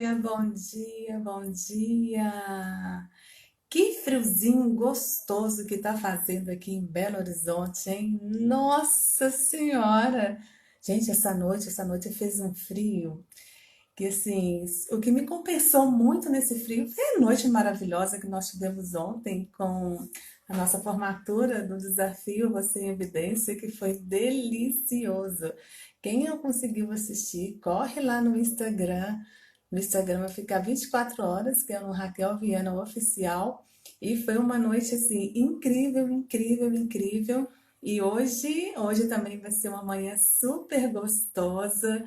Bom dia, bom dia. Que friozinho gostoso que tá fazendo aqui em Belo Horizonte, hein? Nossa Senhora! Gente, essa noite fez um frio que assim, o que me compensou muito nesse frio foi a noite maravilhosa que nós tivemos ontem com a nossa formatura do desafio Você em Evidência, que foi delicioso. Quem não conseguiu assistir, corre lá no Instagram. No Instagram vai ficar 24 horas, que é no Raquel Viana Oficial. E foi uma noite assim incrível, incrível, incrível. E hoje também vai ser uma manhã super gostosa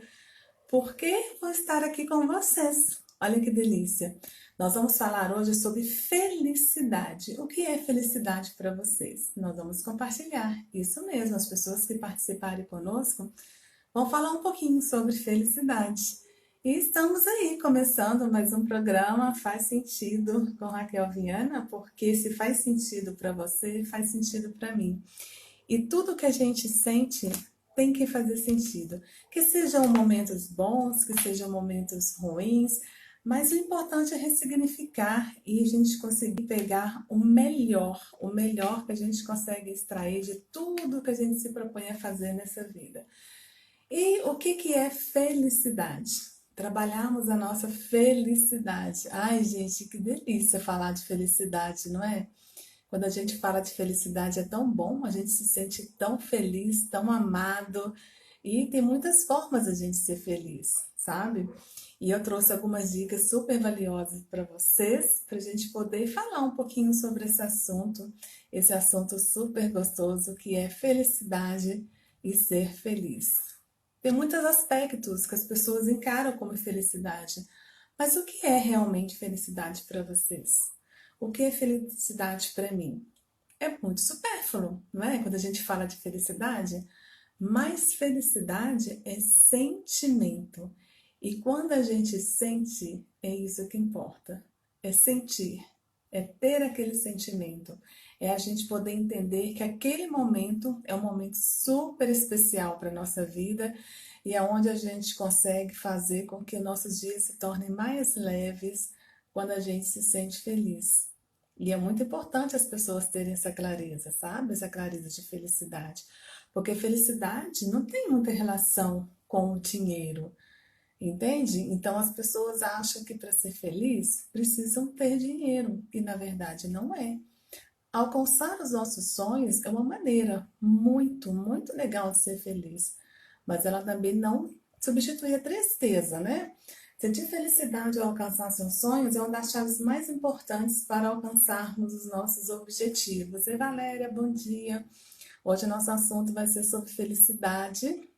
porque vou estar aqui com vocês. Olha que delícia! Nós vamos falar hoje sobre felicidade. O que é felicidade para vocês? Nós vamos compartilhar. Isso mesmo, as pessoas que participarem conosco vão falar um pouquinho sobre felicidade. E estamos aí começando mais um programa Faz Sentido com Raquel Viana, porque se faz sentido para você, faz sentido para mim. E tudo que a gente sente tem que fazer sentido. Que sejam momentos bons, que sejam momentos ruins, mas o importante é ressignificar e a gente conseguir pegar o melhor que a gente consegue extrair de tudo que a gente se propõe a fazer nessa vida. E o que é felicidade? Trabalharmos a nossa felicidade. Ai, gente, que delícia falar de felicidade, não é? Quando a gente fala de felicidade é tão bom, a gente se sente tão feliz, tão amado, e tem muitas formas a gente ser feliz, sabe? E eu trouxe algumas dicas super valiosas para vocês, para a gente poder falar um pouquinho sobre esse assunto super gostoso que é felicidade e ser feliz. Tem muitos aspectos que as pessoas encaram como felicidade, mas o que é realmente felicidade para vocês? O que é felicidade para mim? É muito supérfluo, não é? Quando a gente fala de felicidade, mas felicidade é sentimento. E quando a gente sente, é isso que importa. É sentir, é ter aquele sentimento. É a gente poder entender que aquele momento é um momento super especial para a nossa vida e é onde a gente consegue fazer com que nossos dias se tornem mais leves quando a gente se sente feliz. E é muito importante as pessoas terem essa clareza, sabe? Essa clareza de felicidade. Porque felicidade não tem muita relação com o dinheiro, entende? Então as pessoas acham que para ser feliz precisam ter dinheiro, e na verdade não é. Alcançar os nossos sonhos é uma maneira muito, muito legal de ser feliz, mas ela também não substitui a tristeza, né? Sentir felicidade ao alcançar seus sonhos é uma das chaves mais importantes para alcançarmos os nossos objetivos. E Valéria, bom dia! Hoje nosso assunto vai ser sobre felicidade.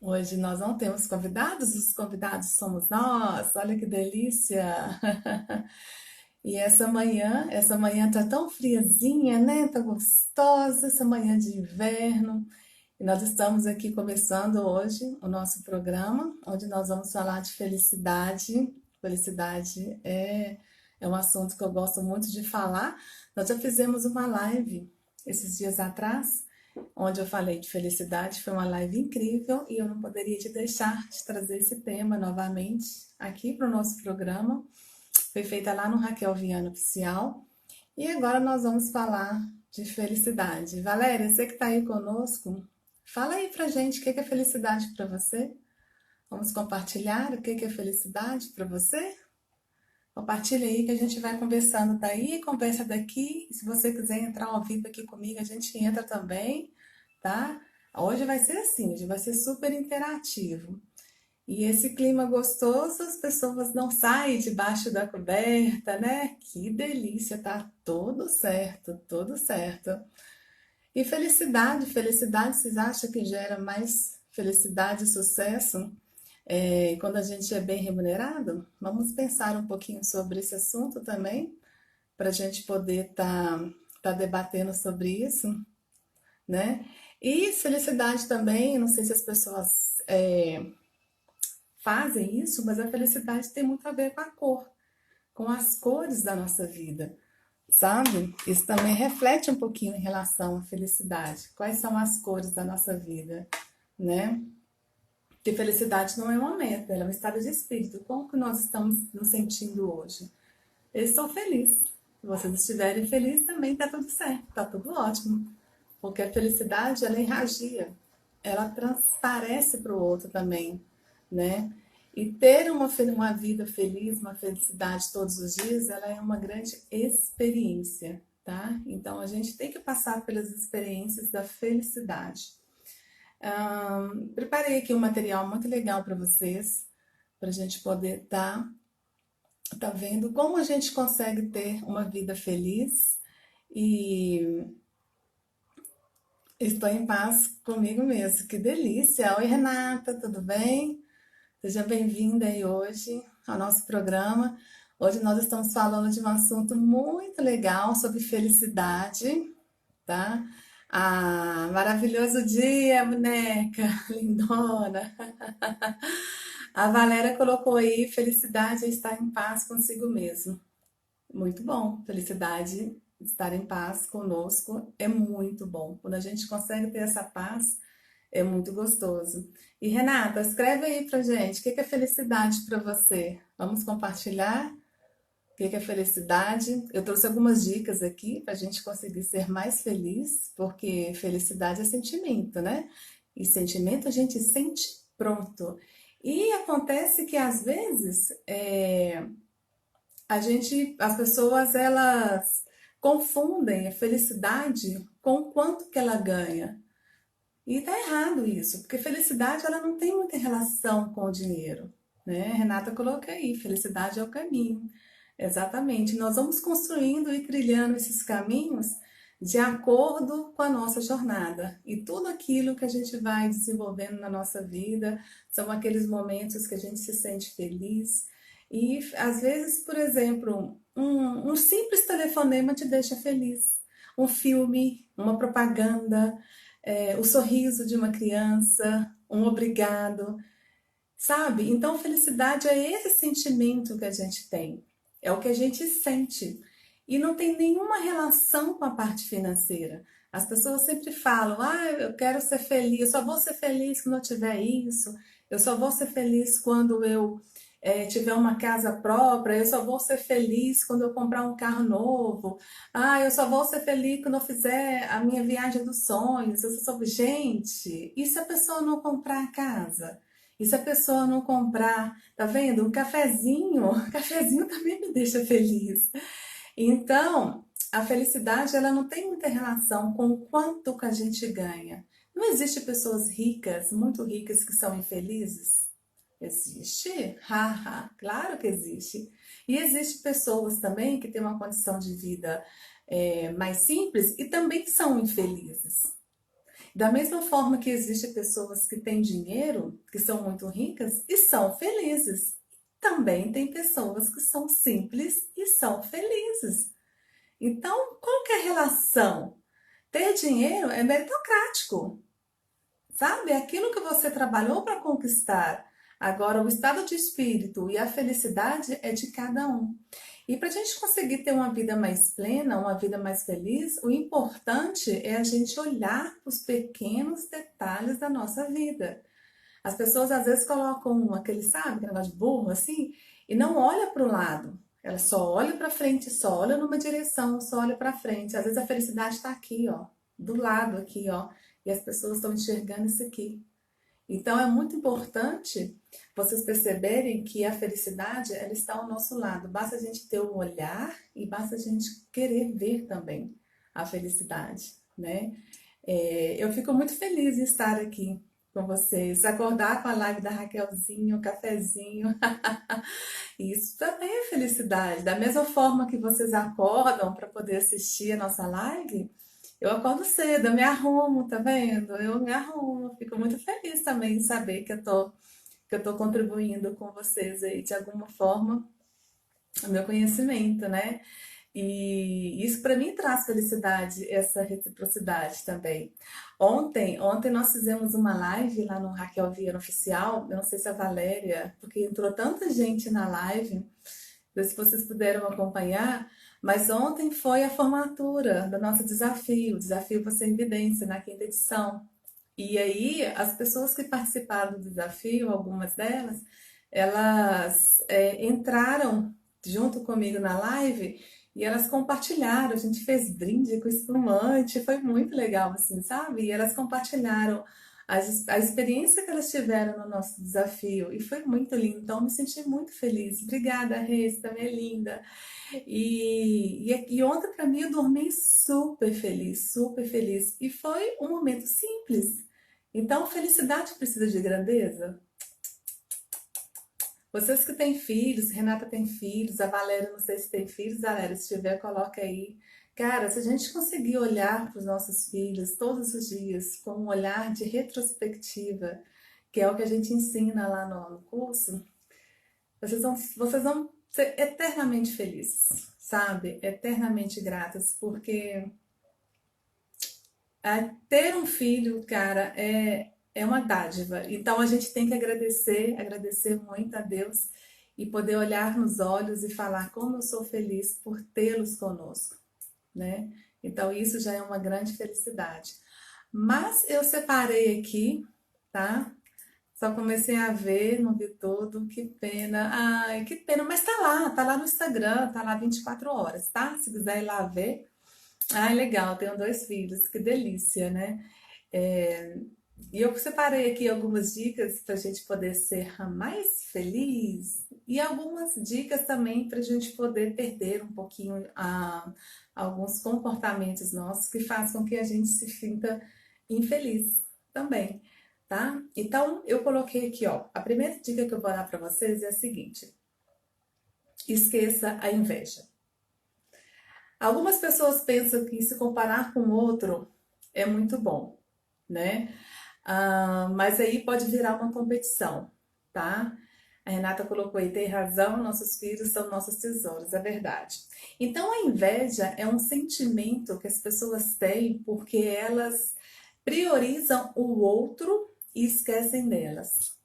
Hoje nós não temos convidados, os convidados somos nós. Olha que delícia! E essa manhã tá tão friazinha, né? Tá gostosa, essa manhã de inverno. E nós estamos aqui começando hoje o nosso programa, onde nós vamos falar de felicidade. Felicidade é um assunto que eu gosto muito de falar. Nós já fizemos uma live esses dias atrás, onde eu falei de felicidade. Foi uma live incrível e eu não poderia te deixar de trazer esse tema novamente aqui para o nosso programa. Foi feita lá no Raquel Viana Oficial. E agora nós vamos falar de felicidade. Valéria, você que está aí conosco, fala aí pra gente o que é felicidade para você. Vamos compartilhar o que é felicidade para você? Compartilha aí que a gente vai conversando daí, conversa daqui. E se você quiser entrar ao vivo aqui comigo, a gente entra também, tá? Hoje vai ser assim, hoje vai ser super interativo. E esse clima gostoso, as pessoas não saem debaixo da coberta, né? Que delícia, tá tudo certo, tudo certo. E felicidade, vocês acham que gera mais felicidade e sucesso quando a gente é bem remunerado? Vamos pensar um pouquinho sobre esse assunto também, para a gente poder tá debatendo sobre isso, né? E felicidade também, não sei se as pessoas fazem isso, mas a felicidade tem muito a ver com a cor, com as cores da nossa vida, sabe? Isso também reflete um pouquinho em relação à felicidade. Quais são as cores da nossa vida, né? Que felicidade não é uma meta, ela é um estado de espírito. Como que nós estamos nos sentindo hoje? Eu estou feliz. Se vocês estiverem felizes, também está tudo certo, está tudo ótimo. Porque a felicidade, ela irradia, ela transparece para o outro também, né? E ter uma vida feliz, uma felicidade todos os dias, ela é uma grande experiência, tá? Então a gente tem que passar pelas experiências da felicidade. Preparei aqui um material muito legal para vocês, para a gente poder tá vendo como a gente consegue ter uma vida feliz e estou em paz comigo mesmo. Que delícia! Oi, Renata, tudo bem? Seja bem-vinda aí hoje ao nosso programa. Hoje nós estamos falando de um assunto muito legal sobre felicidade, tá? Ah, maravilhoso dia, boneca, lindona. A Valéria colocou aí, felicidade é estar em paz consigo mesmo. Muito bom, felicidade, estar em paz conosco é muito bom. Quando a gente consegue ter essa paz, é muito gostoso. E Renata, escreve aí pra gente, o que que é felicidade para você? Vamos compartilhar o que que é felicidade? Eu trouxe algumas dicas aqui para a gente conseguir ser mais feliz, porque felicidade é sentimento, né? E sentimento a gente sente pronto. E acontece que às vezes as pessoas elas confundem a felicidade com o quanto que ela ganha. E tá errado isso, porque felicidade ela não tem muita relação com o dinheiro, né? Renata coloca aí, felicidade é o caminho. Exatamente. Nós vamos construindo e trilhando esses caminhos de acordo com a nossa jornada. E tudo aquilo que a gente vai desenvolvendo na nossa vida são aqueles momentos que a gente se sente feliz. E às vezes, por exemplo, um simples telefonema te deixa feliz. Um filme, uma propaganda, o sorriso de uma criança, um obrigado, sabe? Então, felicidade é esse sentimento que a gente tem, é o que a gente sente. E não tem nenhuma relação com a parte financeira. As pessoas sempre falam: ah, eu quero ser feliz, eu só vou ser feliz quando eu tiver isso, eu só vou ser feliz quando eu tiver uma casa própria, eu só vou ser feliz quando eu comprar um carro novo, ah, eu só vou ser feliz quando eu fizer a minha viagem dos sonhos. Eu só... Gente, e se a pessoa não comprar a casa? E se a pessoa não comprar, tá vendo? Um cafezinho, cafezinho também me deixa feliz. Então, a felicidade ela não tem muita relação com o quanto que a gente ganha. Não existe pessoas ricas, muito ricas, que são infelizes? Existe? Haha, claro que existe. E existe pessoas também que têm uma condição de vida mais simples e também são infelizes. Da mesma forma que existem pessoas que têm dinheiro, que são muito ricas e são felizes. Também tem pessoas que são simples e são felizes. Então, qual que é a relação? Ter dinheiro é meritocrático, sabe? É aquilo que você trabalhou para conquistar. Agora, o estado de espírito e a felicidade é de cada um. E para a gente conseguir ter uma vida mais plena, uma vida mais feliz, o importante é a gente olhar os pequenos detalhes da nossa vida. As pessoas às vezes colocam aquele, sabe, aquele negócio de burro assim, e não olha para o lado. Ela só olha para frente, só olha numa direção, só olha para frente. Às vezes a felicidade está aqui, ó, do lado aqui, ó, e as pessoas estão enxergando isso aqui. Então é muito importante vocês perceberem que a felicidade ela está ao nosso lado. Basta a gente ter um olhar e basta a gente querer ver também a felicidade, né? Eu fico muito feliz em estar aqui com vocês, acordar com a live da Raquelzinho, o cafezinho. Isso também é felicidade. Da mesma forma que vocês acordam para poder assistir a nossa live, eu acordo cedo, eu me arrumo, tá vendo? Eu me arrumo, fico muito feliz também em saber que eu tô contribuindo com vocês aí de alguma forma, o meu conhecimento, né? E isso para mim traz felicidade, essa reciprocidade também. Ontem nós fizemos uma live lá no Raquel Vieira Oficial, eu não sei se a Valéria, porque entrou tanta gente na live, não sei se vocês puderam acompanhar, mas ontem foi a formatura do nosso desafio, o Desafio Você em Evidência, na quinta edição. E aí, as pessoas que participaram do desafio, algumas delas, elas entraram junto comigo na live e elas compartilharam. A gente fez brinde com espumante, foi muito legal, assim, sabe? E elas compartilharam a experiência que elas tiveram no nosso desafio e foi muito lindo. Então, eu me senti muito feliz. Obrigada, Reis, também é linda. E ontem, para mim, eu dormi super feliz, super feliz. E foi um momento simples. Então, felicidade precisa de grandeza. Vocês que têm filhos, Renata tem filhos, a Valéria, não sei se tem filhos, Valéria, se tiver, coloca aí. Cara, se a gente conseguir olhar para os nossos filhos todos os dias com um olhar de retrospectiva, que é o que a gente ensina lá no curso, vocês vão ser eternamente felizes, sabe? Eternamente gratas, porque ter um filho, cara, é uma dádiva. Então a gente tem que agradecer, agradecer muito a Deus e poder olhar nos olhos e falar como eu sou feliz por tê-los conosco, né? Então isso já é uma grande felicidade. Mas eu separei aqui, tá? Só comecei a ver, não vi tudo, que pena. Ai, que pena, mas tá lá no Instagram, tá lá 24 horas, tá? Se quiser ir lá ver. Ai, legal, tenho dois filhos, que delícia, né? É, e eu separei aqui algumas dicas para a gente poder ser mais feliz e algumas dicas também para a gente poder perder um pouquinho alguns comportamentos nossos que fazem com que a gente se sinta infeliz também, tá? Então, eu coloquei aqui, ó, a primeira dica que eu vou dar para vocês é a seguinte: esqueça a inveja. Algumas pessoas pensam que se comparar com outro é muito bom, né? Mas aí pode virar uma competição, tá? A Renata colocou aí, tem razão, nossos filhos são nossos tesouros, é verdade. Então a inveja é um sentimento que as pessoas têm porque elas priorizam o outro e esquecem delas,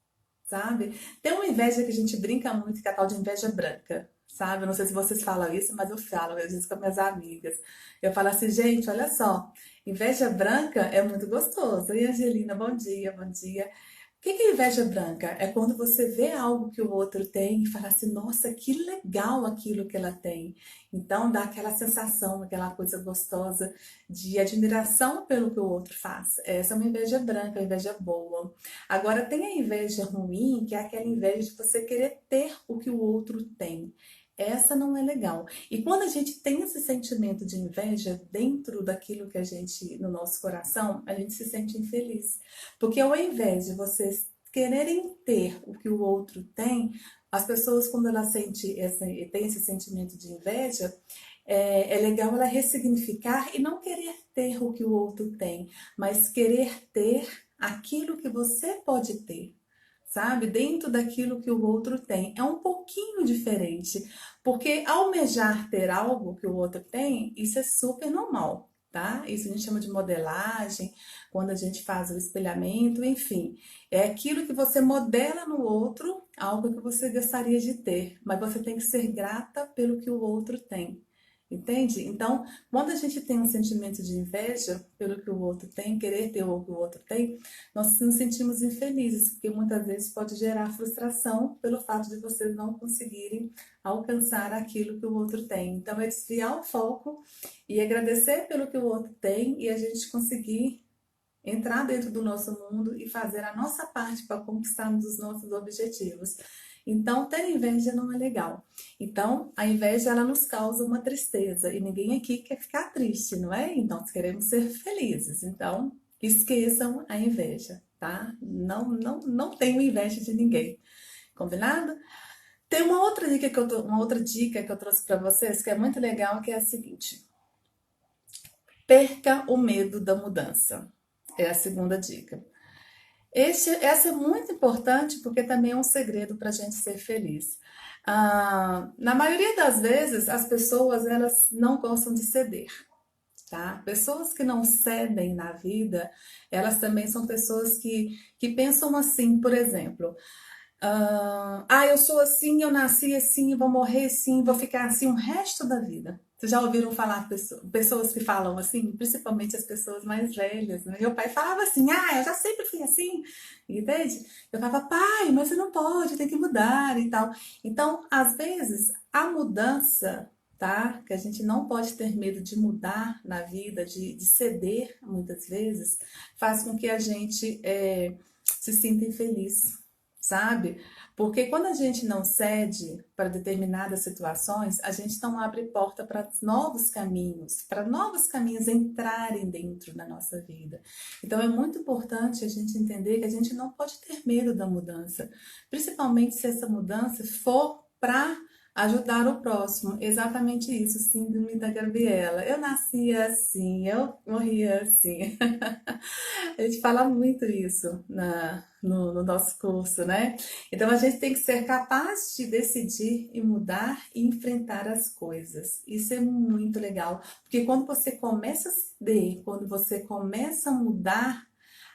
sabe? Tem uma inveja que a gente brinca muito, que é a tal de inveja branca, sabe? Eu não sei se vocês falam isso, mas eu falo, às vezes com as minhas amigas. Eu falo assim, gente, olha só, inveja branca é muito gostoso. E Angelina, bom dia, bom dia. O que é inveja branca? É quando você vê algo que o outro tem e fala assim, nossa, que legal aquilo que ela tem. Então dá aquela sensação, aquela coisa gostosa de admiração pelo que o outro faz. Essa é uma inveja branca, uma inveja boa. Agora tem a inveja ruim, que é aquela inveja de você querer ter o que o outro tem. Essa não é legal. E quando a gente tem esse sentimento de inveja dentro daquilo que a gente, no nosso coração, a gente se sente infeliz. Porque ao invés de vocês quererem ter o que o outro tem, as pessoas, quando elas têm esse sentimento de inveja, é legal ela ressignificar e não querer ter o que o outro tem, mas querer ter aquilo que você pode ter, sabe? Dentro daquilo que o outro tem. É um pouquinho diferente, porque almejar ter algo que o outro tem, isso é super normal, tá? Isso a gente chama de modelagem, quando a gente faz o espelhamento, enfim. É aquilo que você modela no outro, algo que você gostaria de ter, mas você tem que ser grata pelo que o outro tem. Entende? Então, quando a gente tem um sentimento de inveja pelo que o outro tem, querer ter o que o outro tem, nós nos sentimos infelizes, porque muitas vezes pode gerar frustração pelo fato de vocês não conseguirem alcançar aquilo que o outro tem. Então, é desviar o foco e agradecer pelo que o outro tem e a gente conseguir entrar dentro do nosso mundo e fazer a nossa parte para conquistarmos os nossos objetivos. Então, ter inveja não é legal. Então, a inveja ela nos causa uma tristeza e ninguém aqui quer ficar triste, não é? Então, nós queremos ser felizes. Então, esqueçam a inveja, tá? Não tenho inveja de ninguém. Combinado? Tem uma outra dica que eu trouxe para vocês que é muito legal, que é a seguinte: perca o medo da mudança. É a segunda dica. Essa é muito importante porque também é um segredo para a gente ser feliz. Na maioria das vezes, as pessoas elas não gostam de ceder, tá? Pessoas que não cedem na vida, elas também são pessoas que pensam assim, por exemplo. Eu sou assim, eu nasci assim, vou morrer assim, vou ficar assim o resto da vida. Vocês já ouviram falar pessoas que falam assim, principalmente as pessoas mais velhas, né? Meu pai falava assim, eu já sempre fui assim, entende? Eu falava, pai, mas você não pode, tem que mudar e tal. Então, às vezes, a mudança, tá? Que a gente não pode ter medo de mudar na vida, de ceder, muitas vezes, faz com que a gente se sinta infeliz, sabe? Porque quando a gente não cede para determinadas situações, a gente não abre porta para novos caminhos entrarem dentro da nossa vida. Então é muito importante a gente entender que a gente não pode ter medo da mudança, principalmente se essa mudança for para ajudar o próximo. Exatamente isso, síndrome da Gabriela. Eu nasci assim, eu morri assim. A gente fala muito isso no nosso curso, né? Então a gente tem que ser capaz de decidir e mudar e enfrentar as coisas. Isso é muito legal, porque quando você começa a ceder, quando você começa a mudar,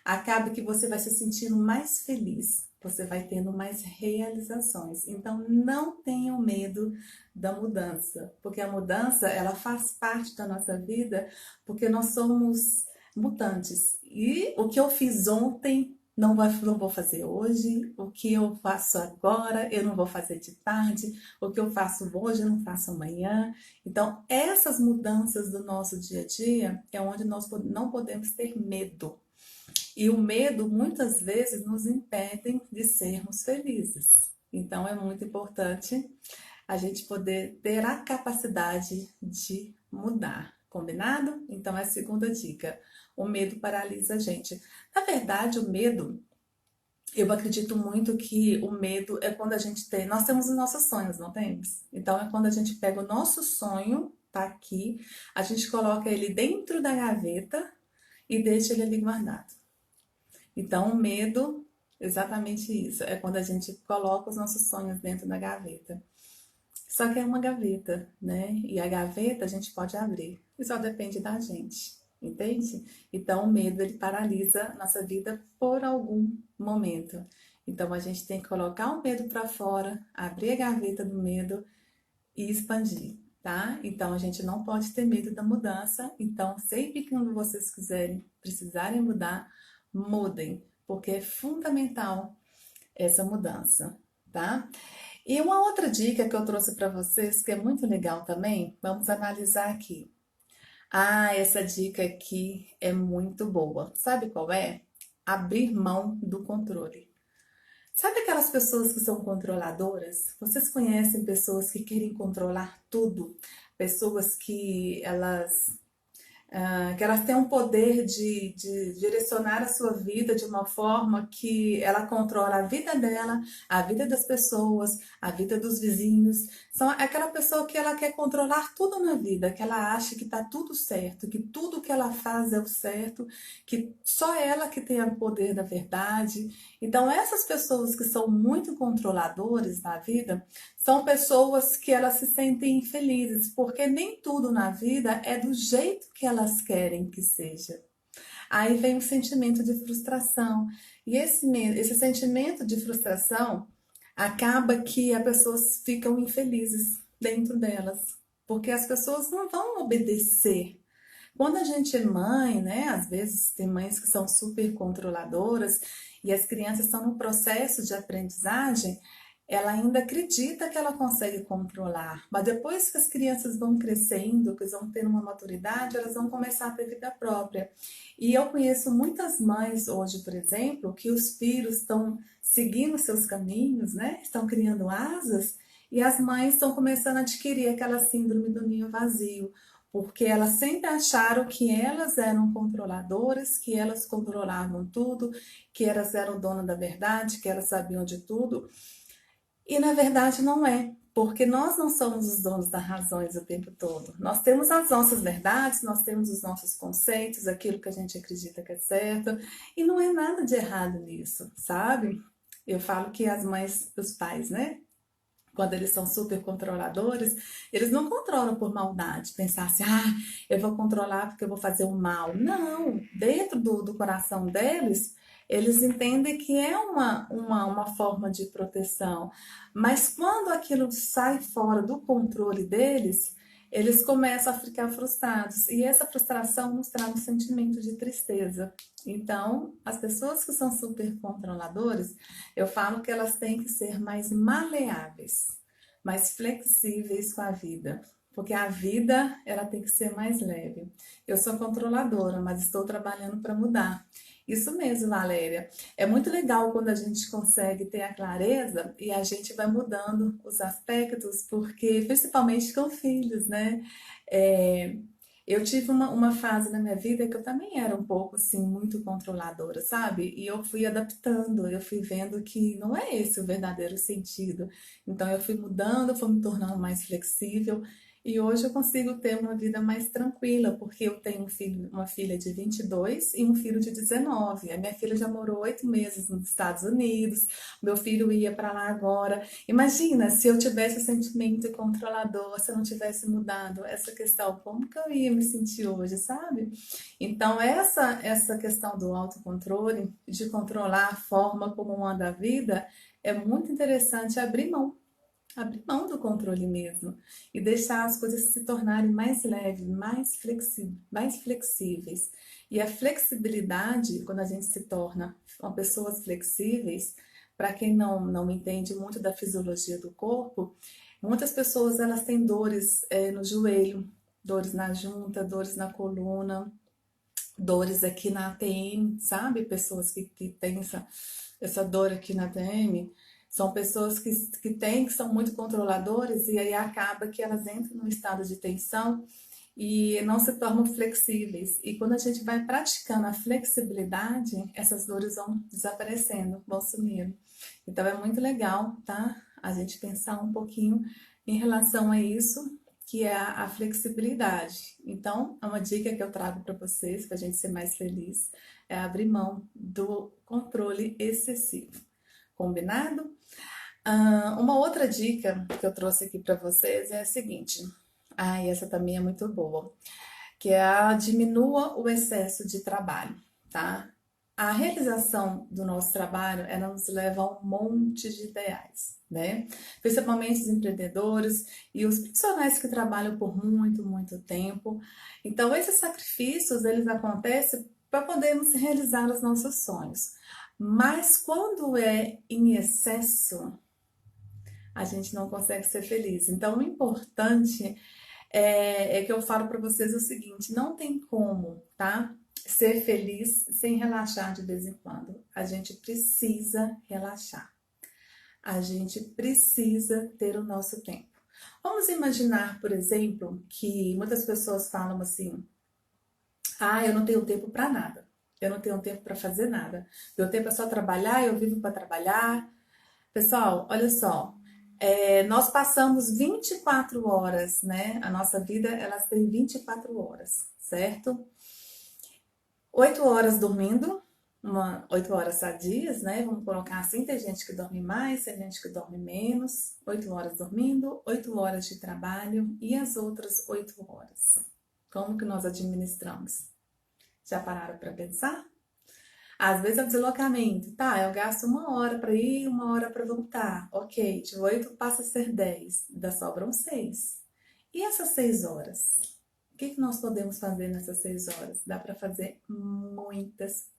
acaba que você vai se sentindo mais feliz. Você vai tendo mais realizações. Então, não tenham medo da mudança, porque a mudança, ela faz parte da nossa vida, porque nós somos mutantes. E o que eu fiz ontem não vou fazer hoje, o que eu faço agora eu não vou fazer de tarde, o que eu faço hoje eu não faço amanhã. Então, essas mudanças do nosso dia a dia é onde nós não podemos ter medo. E o medo muitas vezes nos impede de sermos felizes. Então, é muito importante a gente poder ter a capacidade de mudar. Combinado? Então, é a segunda dica. O medo paralisa a gente. Na verdade, o medo, eu acredito muito que o medo é quando a gente tem. Nós temos os nossos sonhos, não temos? Então, é quando a gente pega o nosso sonho, tá aqui, a gente coloca ele dentro da gaveta e deixa ele ali guardado. Então, o medo, exatamente isso, é quando a gente coloca os nossos sonhos dentro da gaveta. Só que é uma gaveta, né? E a gaveta a gente pode abrir. E só depende da gente, entende? Então o medo ele paralisa nossa vida por algum momento. Então a gente tem que colocar o medo para fora, abrir a gaveta do medo e expandir, tá? Então a gente não pode ter medo da mudança. Então sempre que vocês precisarem mudar, mudem, porque é fundamental essa mudança, tá? E uma outra dica que eu trouxe para vocês, que é muito legal também, vamos analisar aqui. Essa dica aqui é muito boa. Sabe qual é? Abrir mão do controle. Sabe aquelas pessoas que são controladoras? Vocês conhecem pessoas que querem controlar tudo? Pessoas que elas têm um poder de direcionar a sua vida de uma forma que ela controla a vida dela, a vida das pessoas, a vida dos vizinhos. São aquela pessoa que ela quer controlar tudo na vida, que ela acha que está tudo certo, que tudo que ela faz é o certo, que só ela que tem o poder da verdade. Então, essas pessoas que são muito controladoras na vida, são pessoas que elas se sentem infelizes, porque nem tudo na vida é do jeito que elas querem que seja. Aí vem o sentimento de frustração. E esse sentimento de frustração acaba que as pessoas ficam infelizes dentro delas, porque as pessoas não vão obedecer. Quando a gente é mãe, né? Às vezes tem mães que são super controladoras e as crianças estão no processo de aprendizagem, ela ainda acredita que ela consegue controlar, mas depois que as crianças vão crescendo, que eles vão ter uma maturidade, elas vão começar a ter vida própria. E eu conheço muitas mães hoje, por exemplo, que os filhos estão seguindo seus caminhos, né? Estão criando asas e as mães estão começando a adquirir aquela síndrome do ninho vazio, porque elas sempre acharam que elas eram controladoras, que elas controlavam tudo, que elas eram donas da verdade, que elas sabiam de tudo. E na verdade não é, porque nós não somos os donos das razões o tempo todo. Nós temos as nossas verdades, nós temos os nossos conceitos, aquilo que a gente acredita que é certo, e não é nada de errado nisso, sabe? Eu falo que as mães, os pais, né? Quando eles são super controladores, eles não controlam por maldade, pensar assim, eu vou controlar porque eu vou fazer o mal. Não, dentro do coração deles, Eles entendem que é uma forma de proteção, mas quando aquilo sai fora do controle deles, eles começam a ficar frustrados. E essa frustração nos traz um sentimento de tristeza. Então, as pessoas que são super controladoras, eu falo que elas têm que ser mais maleáveis, mais flexíveis com a vida. Porque a vida, ela tem que ser mais leve. Eu sou controladora, mas estou trabalhando para mudar. Isso mesmo, Valéria. É muito legal quando a gente consegue ter a clareza e a gente vai mudando os aspectos, porque principalmente com filhos, né? É, eu tive uma fase na minha vida que eu também era um pouco assim, muito controladora, sabe? E eu fui adaptando, eu fui vendo que não é esse o verdadeiro sentido. Então eu fui mudando, fui me tornando mais flexível. E hoje eu consigo ter uma vida mais tranquila, porque eu tenho um filho, uma filha de 22 e um filho de 19. A minha filha já morou 8 meses nos Estados Unidos, meu filho ia para lá agora. Imagina se eu tivesse o sentimento controlador, se eu não tivesse mudado essa questão, como que eu ia me sentir hoje, sabe? Então, essa questão do autocontrole, de controlar a forma como anda a vida, é muito interessante abrir mão do controle mesmo e deixar as coisas se tornarem mais leves, mais flexíveis. E a flexibilidade, quando a gente se torna uma pessoas flexíveis, para quem não entende muito da fisiologia do corpo, muitas pessoas elas têm dores no joelho, dores na junta, dores na coluna, dores aqui na ATM, sabe? Pessoas que têm essa dor aqui na ATM, são pessoas que são muito controladoras e aí acaba que elas entram num estado de tensão e não se tornam flexíveis. E quando a gente vai praticando a flexibilidade, essas dores vão desaparecendo, vão sumindo. Então é muito legal, tá? A gente pensar um pouquinho em relação a isso, que é a flexibilidade. Então, é uma dica que eu trago para vocês, para a gente ser mais feliz, é abrir mão do controle excessivo. Combinado? Uma outra dica que eu trouxe aqui para vocês é a seguinte. E essa também é muito boa, que é a diminua o excesso de trabalho, tá? A realização do nosso trabalho, ela nos leva a um monte de ideais, né? Principalmente os empreendedores e os profissionais que trabalham por muito, muito tempo. Então, esses sacrifícios, eles acontecem para podermos realizar os nossos sonhos. Mas quando é em excesso, a gente não consegue ser feliz. Então, o importante é que eu falo para vocês o seguinte: não tem como, tá? Ser feliz sem relaxar de vez em quando. A gente precisa relaxar. A gente precisa ter o nosso tempo. Vamos imaginar, por exemplo, que muitas pessoas falam assim: eu não tenho tempo para nada. Eu não tenho tempo para fazer nada. Meu tempo é só trabalhar, eu vivo para trabalhar. Pessoal, olha só, nós passamos 24 horas, né? A nossa vida, elas tem 24 horas, certo? 8 horas dormindo, 8 horas sadias, né? Vamos colocar assim, tem gente que dorme mais, tem gente que dorme menos. 8 horas dormindo, 8 horas de trabalho e as outras 8 horas. Como que nós administramos? Já pararam para pensar? Às vezes é o deslocamento, tá? Eu gasto 1 hora para ir, 1 hora para voltar. Ok, de 8 passa a ser 10, ainda sobram 6. E essas 6 horas? O que nós podemos fazer nessas 6 horas? Dá para fazer muitas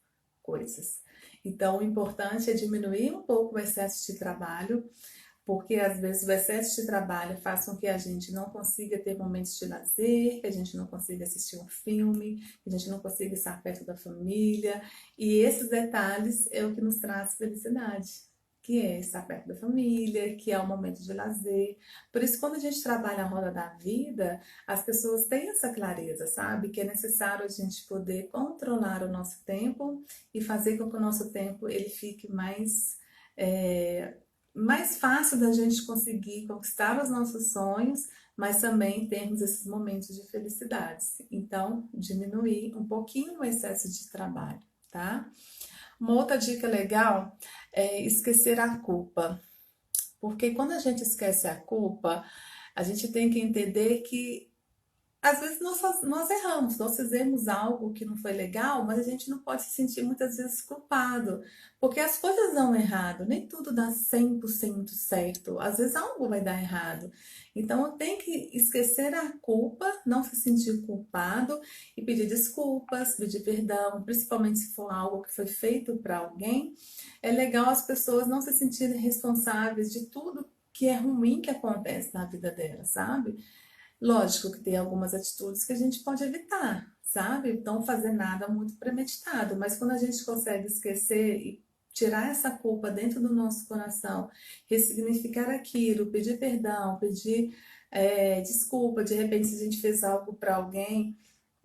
coisas. Então, o importante é diminuir um pouco o excesso de trabalho, porque às vezes o excesso de trabalho faz com que a gente não consiga ter momentos de lazer, que a gente não consiga assistir um filme, que a gente não consiga estar perto da família. E esses detalhes é o que nos traz felicidade, que é estar perto da família, que é o momento de lazer. Por isso, quando a gente trabalha a roda da vida, as pessoas têm essa clareza, sabe? Que é necessário a gente poder controlar o nosso tempo e fazer com que o nosso tempo ele fique mais fácil da gente conseguir conquistar os nossos sonhos, mas também termos esses momentos de felicidade. Então, diminuir um pouquinho o excesso de trabalho, tá? Uma outra dica legal é esquecer a culpa. Porque quando a gente esquece a culpa, a gente tem que entender que às vezes nós erramos, nós fizemos algo que não foi legal, mas a gente não pode se sentir muitas vezes culpado, porque as coisas dão errado, nem tudo dá 100% certo, às vezes algo vai dar errado. Então tem que esquecer a culpa, não se sentir culpado e pedir desculpas, pedir perdão, principalmente se for algo que foi feito para alguém. É legal as pessoas não se sentirem responsáveis de tudo que é ruim que acontece na vida delas, sabe? Lógico que tem algumas atitudes que a gente pode evitar, sabe? Não fazer nada muito premeditado, mas quando a gente consegue esquecer e tirar essa culpa dentro do nosso coração, ressignificar aquilo, pedir perdão, pedir desculpa, de repente se a gente fez algo para alguém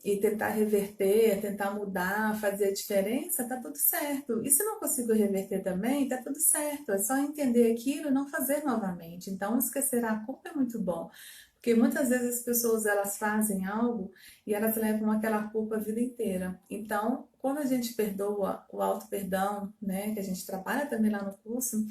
e tentar reverter, tentar mudar, fazer a diferença, tá tudo certo. E se não consigo reverter também, tá tudo certo. É só entender aquilo e não fazer novamente. Então, esquecer a culpa é muito bom. Porque muitas vezes as pessoas elas fazem algo e elas levam aquela culpa a vida inteira. Então, quando a gente perdoa o auto-perdão, né, que a gente trabalha também lá no curso,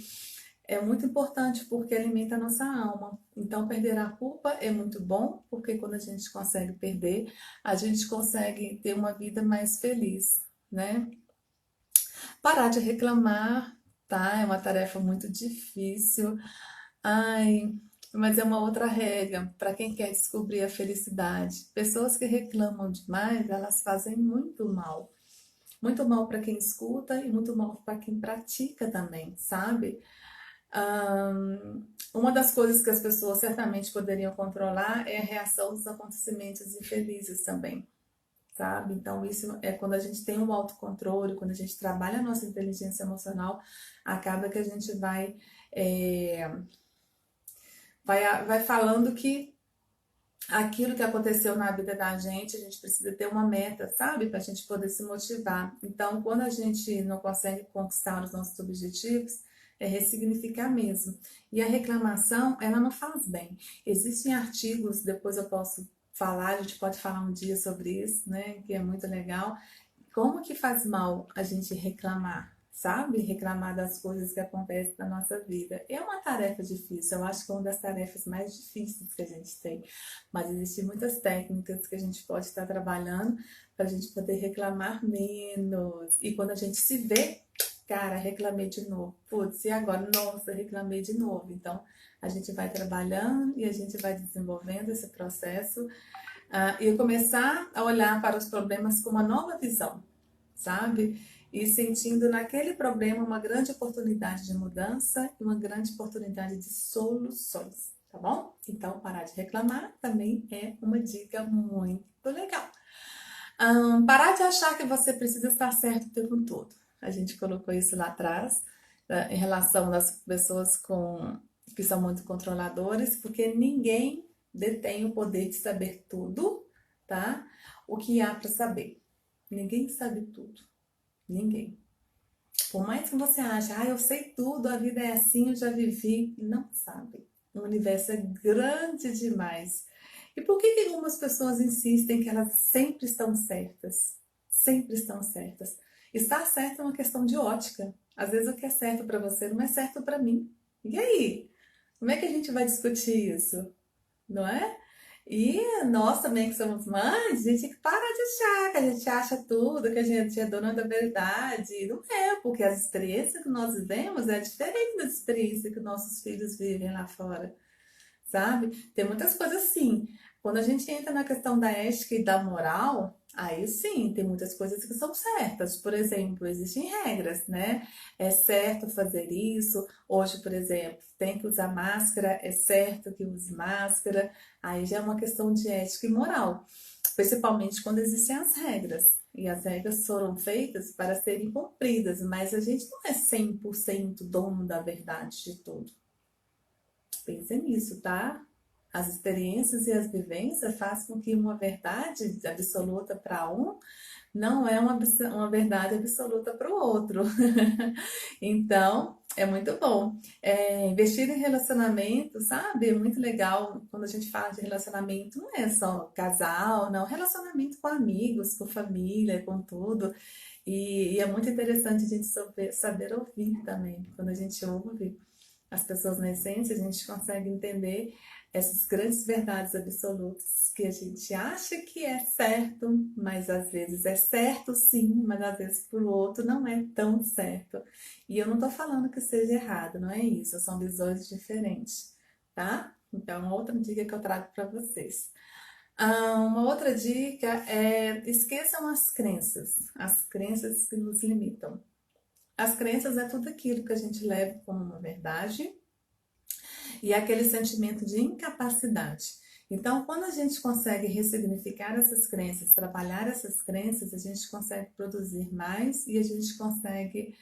é muito importante porque alimenta a nossa alma. Então, perder a culpa é muito bom, porque quando a gente consegue perder, a gente consegue ter uma vida mais feliz, né? Parar de reclamar, tá? É uma tarefa muito difícil. Ai, mas é uma outra regra para quem quer descobrir a felicidade. Pessoas que reclamam demais, elas fazem muito mal. Muito mal para quem escuta e muito mal para quem pratica também, sabe? Uma das coisas que as pessoas certamente poderiam controlar é a reação dos acontecimentos infelizes também, sabe? Então, isso é quando a gente tem um autocontrole, quando a gente trabalha a nossa inteligência emocional, acaba que a gente é, vai falando que aquilo que aconteceu na vida da gente, a gente precisa ter uma meta, sabe? Para a gente poder se motivar. Então, quando a gente não consegue conquistar os nossos objetivos, é ressignificar mesmo. E a reclamação, ela não faz bem. Existem artigos, depois eu posso falar, a gente pode falar um dia sobre isso, né? Que é muito legal. Como que faz mal a gente reclamar, sabe? Reclamar das coisas que acontecem na nossa vida. É uma tarefa difícil, eu acho que é uma das tarefas mais difíceis que a gente tem. Mas existem muitas técnicas que a gente pode estar trabalhando para a gente poder reclamar menos. E quando a gente se vê, cara, reclamei de novo. Putz, e agora? Nossa, reclamei de novo. Então, a gente vai trabalhando e a gente vai desenvolvendo esse processo e começar a olhar para os problemas com uma nova visão, sabe? E sentindo naquele problema uma grande oportunidade de mudança e uma grande oportunidade de soluções, tá bom? Então, parar de reclamar também é uma dica muito legal. Parar de achar que você precisa estar certo o tempo todo. A gente colocou isso lá atrás, em relação às pessoas que são muito controladoras, porque ninguém detém o poder de saber tudo, tá? O que há para saber. Ninguém sabe tudo. Ninguém. Por mais que você ache, eu sei tudo, a vida é assim, eu já vivi, não sabe. O universo é grande demais. E por que algumas pessoas insistem que elas sempre estão certas? Sempre estão certas. Estar certo é uma questão de ótica. Às vezes o que é certo para você não é certo para mim. E aí? Como é que a gente vai discutir isso? Não é? E nós também que somos mães, a gente tem que parar de achar que a gente acha tudo, que a gente é dona da verdade. Não é, porque as experiências que nós vivemos é diferente da experiência que nossos filhos vivem lá fora, sabe? Tem muitas coisas assim. Quando a gente entra na questão da ética e da moral, aí sim, tem muitas coisas que são certas. Por exemplo, existem regras, né? É certo fazer isso. Hoje, por exemplo, tem que usar máscara, é certo que use máscara. Aí já é uma questão de ética e moral, principalmente quando existem as regras. E as regras foram feitas para serem cumpridas, mas a gente não é 100% dono da verdade de tudo. Pense nisso, tá? As experiências e as vivências fazem com que uma verdade absoluta para um não é uma verdade absoluta para o outro. Então, é muito bom. Investir em relacionamento, sabe? É muito legal quando a gente fala de relacionamento, não é só casal, não. Relacionamento com amigos, com família, com tudo. E é muito interessante a gente saber ouvir também. Quando a gente ouve as pessoas na essência, a gente consegue entender essas grandes verdades absolutas que a gente acha que é certo, mas às vezes é certo sim, mas às vezes para o outro não é tão certo. E eu não estou falando que seja errado, não é isso, são visões diferentes, tá? Então, outra dica que eu trago para vocês. Uma outra dica é esqueçam as crenças que nos limitam. As crenças é tudo aquilo que a gente leva como uma verdade e é aquele sentimento de incapacidade. Então, quando a gente consegue ressignificar essas crenças, trabalhar essas crenças, a gente consegue produzir mais e a gente consegue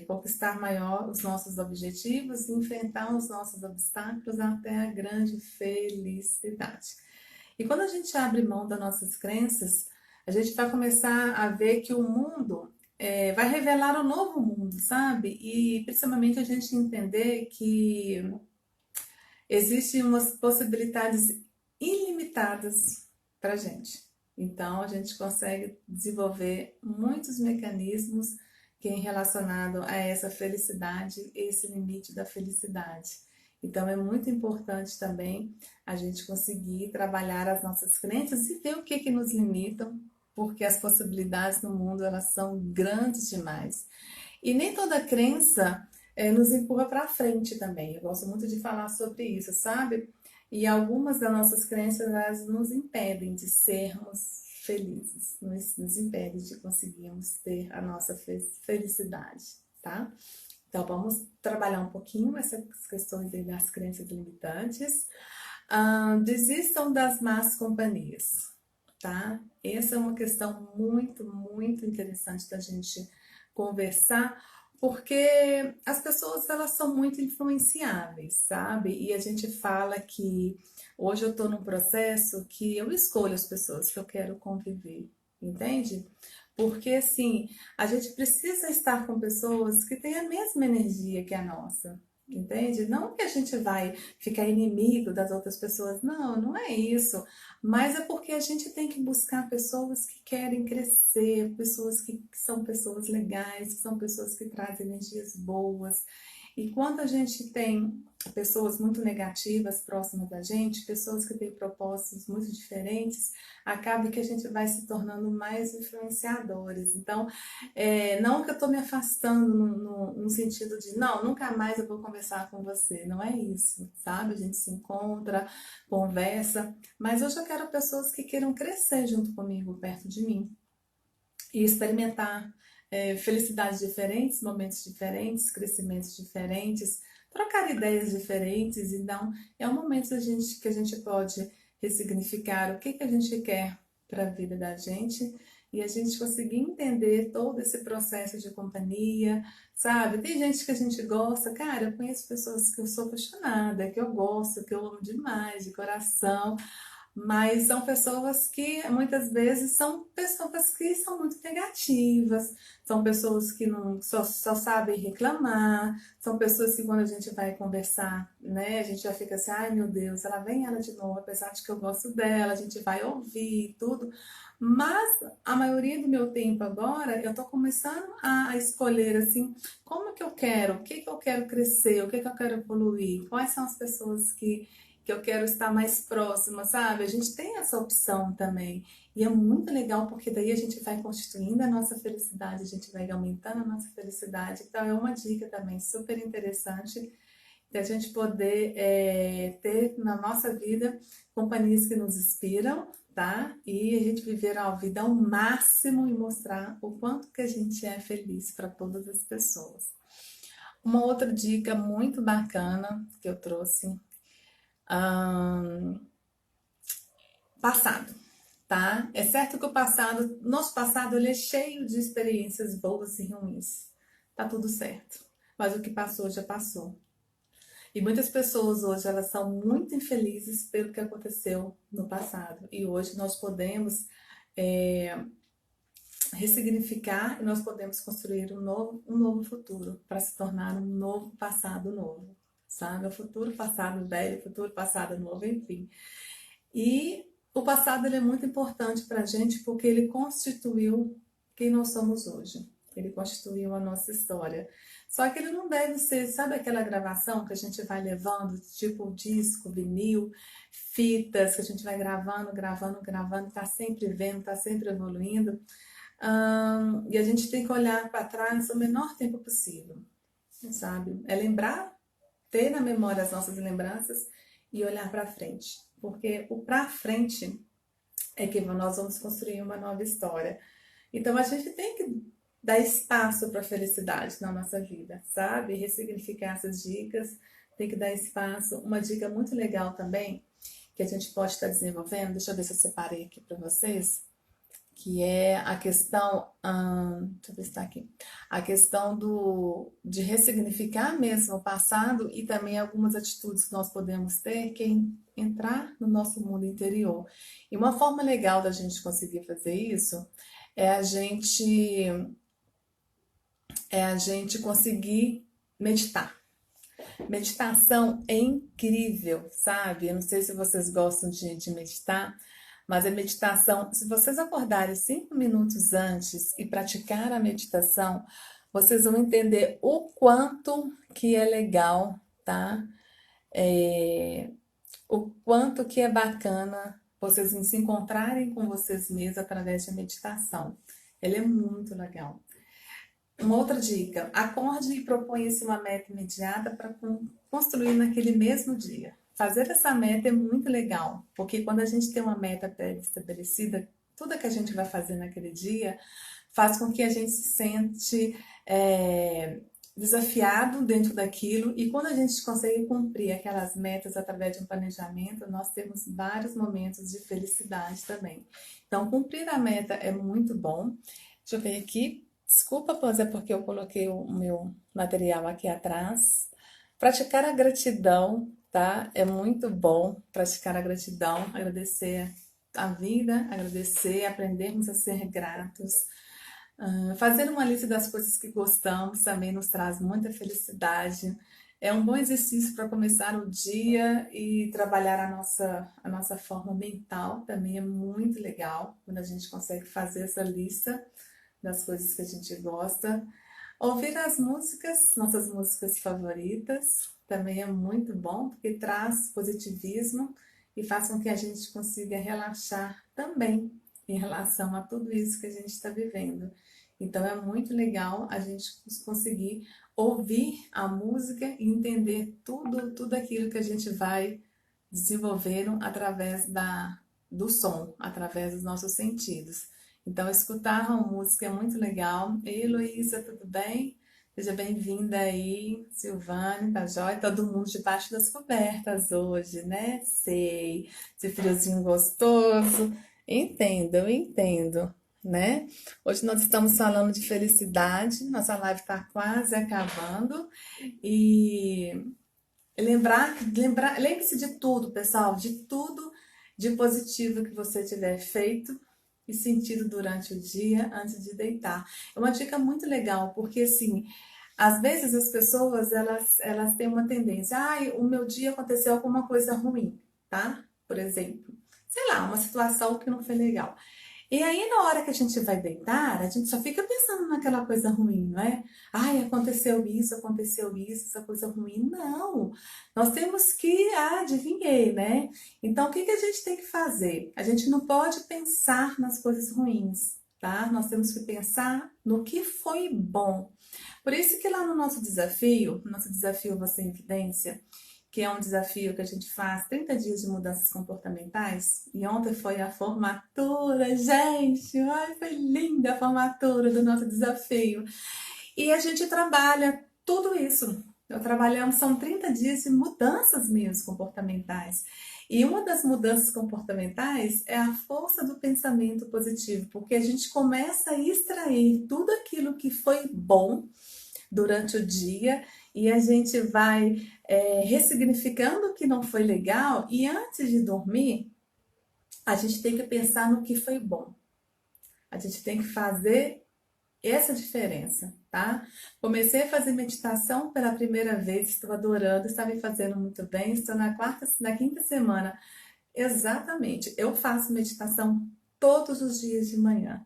conquistar maior os nossos objetivos e enfrentar os nossos obstáculos até a grande felicidade. E quando a gente abre mão das nossas crenças, a gente vai começar a ver que o mundo vai revelar um novo mundo, sabe? E principalmente a gente entender que existem umas possibilidades ilimitadas para a gente. Então a gente consegue desenvolver muitos mecanismos que é relacionado a essa felicidade, esse limite da felicidade. Então é muito importante também a gente conseguir trabalhar as nossas crenças e ver o que nos limitam, porque as possibilidades no mundo elas são grandes demais. E nem toda crença nos empurra para frente também. Eu gosto muito de falar sobre isso, sabe? E algumas das nossas crenças elas nos impedem de sermos felizes, nos impedem de conseguirmos ter a nossa felicidade, tá? Então vamos trabalhar um pouquinho essas questões aí das crenças limitantes. Desistam das más companhias, tá? Essa é uma questão muito, muito interessante da gente conversar, porque as pessoas elas são muito influenciáveis, sabe? E a gente fala que hoje eu estou num processo que eu escolho as pessoas que eu quero conviver, entende? Porque assim, a gente precisa estar com pessoas que têm a mesma energia que a nossa. Entende? Não que a gente vai ficar inimigo das outras pessoas, não, não é isso. Mas é porque a gente tem que buscar pessoas que querem crescer, pessoas que são pessoas legais, que são pessoas que trazem energias boas. E quando a gente tem pessoas muito negativas próximas da gente, pessoas que têm propósitos muito diferentes, acaba que a gente vai se tornando mais influenciadores. Então, não que eu estou me afastando no sentido de, não, nunca mais eu vou conversar com você. Não é isso, sabe? A gente se encontra, conversa, mas eu já quero pessoas que queiram crescer junto comigo, perto de mim e experimentar felicidades diferentes, momentos diferentes, crescimentos diferentes, trocar ideias diferentes. Então, é um momento que a gente pode ressignificar o que a gente quer para a vida da gente e a gente conseguir entender todo esse processo de companhia, sabe? Tem gente que a gente gosta, cara, eu conheço pessoas que eu sou apaixonada, que eu gosto, que eu amo demais, de coração, mas são pessoas que muitas vezes são pessoas que são muito negativas, são pessoas que não só sabem reclamar, são pessoas que quando a gente vai conversar, né, a gente já fica assim, ai meu Deus, ela vem ela de novo, apesar de que eu gosto dela, a gente vai ouvir tudo, mas a maioria do meu tempo agora eu tô começando a escolher assim, como que eu quero, o que que eu quero crescer, o que que eu quero evoluir, quais são as pessoas que eu quero estar mais próxima, sabe? A gente tem essa opção também. E é muito legal porque daí a gente vai constituindo a nossa felicidade, a gente vai aumentando a nossa felicidade. Então é uma dica também super interessante de a gente poder ter na nossa vida companhias que nos inspiram, tá? E a gente viver a vida ao máximo e mostrar o quanto que a gente é feliz para todas as pessoas. Uma outra dica muito bacana que eu trouxe passado, tá? É certo que nosso passado, ele é cheio de experiências boas e ruins. Tá tudo certo. Mas o que passou já passou. E muitas pessoas hoje elas são muito infelizes pelo que aconteceu no passado. E hoje nós podemos ressignificar e nós podemos construir um novo futuro para se tornar um novo passado novo, sabe? O futuro passado velho, futuro passado novo, enfim. E o passado ele é muito importante para a gente porque ele constituiu quem nós somos hoje. ele constituiu a nossa história. Só que ele não deve ser, sabe aquela gravação que a gente vai levando, tipo disco, vinil, fitas, que a gente vai gravando, gravando, gravando, tá sempre vendo, tá sempre evoluindo. E a gente tem que olhar para trás o menor tempo possível, sabe? É lembrar, ter na memória as nossas lembranças e olhar para frente. Porque o para frente é que nós vamos construir uma nova história. Então a gente tem que dar espaço para a felicidade na nossa vida, sabe? Ressignificar essas dicas, tem que dar espaço. Uma dica muito legal também, que a gente pode estar desenvolvendo, deixa eu ver se eu separei aqui para vocês, que é a questão, deixa eu ver se está aqui, a questão de ressignificar mesmo o passado e também algumas atitudes que nós podemos ter, que é entrar no nosso mundo interior. E uma forma legal da gente conseguir fazer isso é a gente conseguir meditar. Meditação é incrível, sabe? Eu não sei se vocês gostam de meditar, mas a meditação, se vocês acordarem 5 minutos antes e praticar a meditação, vocês vão entender o quanto que é legal, tá? O quanto que é bacana vocês se encontrarem com vocês mesmos através da meditação. Ele é muito legal. Uma outra dica, acorde e proponha-se uma meta imediata para construir naquele mesmo dia. Fazer essa meta é muito legal, porque quando a gente tem uma meta pré-estabelecida, tudo que a gente vai fazer naquele dia faz com que a gente se sente desafiado dentro daquilo, e quando a gente consegue cumprir aquelas metas através de um planejamento, nós temos vários momentos de felicidade também. Então, cumprir a meta é muito bom. Deixa eu ver aqui. Desculpa, pois é porque eu coloquei o meu material aqui atrás. Praticar a gratidão, tá? É muito bom praticar a gratidão, agradecer a vida, agradecer, aprendermos a ser gratos. Fazer uma lista das coisas que gostamos também nos traz muita felicidade. É um bom exercício para começar o dia e trabalhar a nossa forma mental. Também é muito legal quando a gente consegue fazer essa lista das coisas que a gente gosta. Ouvir as músicas, nossas músicas favoritas, também é muito bom, porque traz positivismo e faz com que a gente consiga relaxar também em relação a tudo isso que a gente está vivendo. Então é muito legal a gente conseguir ouvir a música e entender tudo aquilo que a gente vai desenvolvendo através do som, através dos nossos sentidos. Então, escutar a música é muito legal. Ei, Heloísa, tudo bem? Seja bem-vinda aí, Silvane, tá jóia? Todo mundo debaixo das cobertas hoje, né? Sei, esse friozinho gostoso. Entendo, eu entendo, né? Hoje nós estamos falando de felicidade, nossa live está quase acabando. E lembre-se de tudo, pessoal, de tudo de positivo que você tiver feito e sentido durante o dia antes de deitar. É uma dica muito legal, porque assim, às vezes as pessoas elas têm uma tendência, o meu dia aconteceu alguma coisa ruim, tá? Por exemplo, sei lá, uma situação que não foi legal. E aí, na hora que a gente vai deitar, a gente só fica pensando naquela coisa ruim, não é? Ai, aconteceu isso, essa coisa ruim. Não, nós temos que, adivinhei, né? Então, o que que a gente tem que fazer? A gente não pode pensar nas coisas ruins, tá? Nós temos que pensar no que foi bom. Por isso que lá no nosso desafio Você em Evidência, que é um desafio que a gente faz 30 dias de mudanças comportamentais. E ontem foi a formatura, gente! Ai, foi linda a formatura do nosso desafio. E a gente trabalha tudo isso. São 30 dias de mudanças mesmo comportamentais. E uma das mudanças comportamentais é a força do pensamento positivo, porque a gente começa a extrair tudo aquilo que foi bom durante o dia e a gente vai ressignificando o que não foi legal, e antes de dormir a gente tem que pensar no que foi bom. A gente tem que fazer essa diferença, tá? Comecei a fazer meditação pela primeira vez, estou adorando, está me fazendo muito bem, estou na quinta semana. Exatamente, eu faço meditação todos os dias de manhã,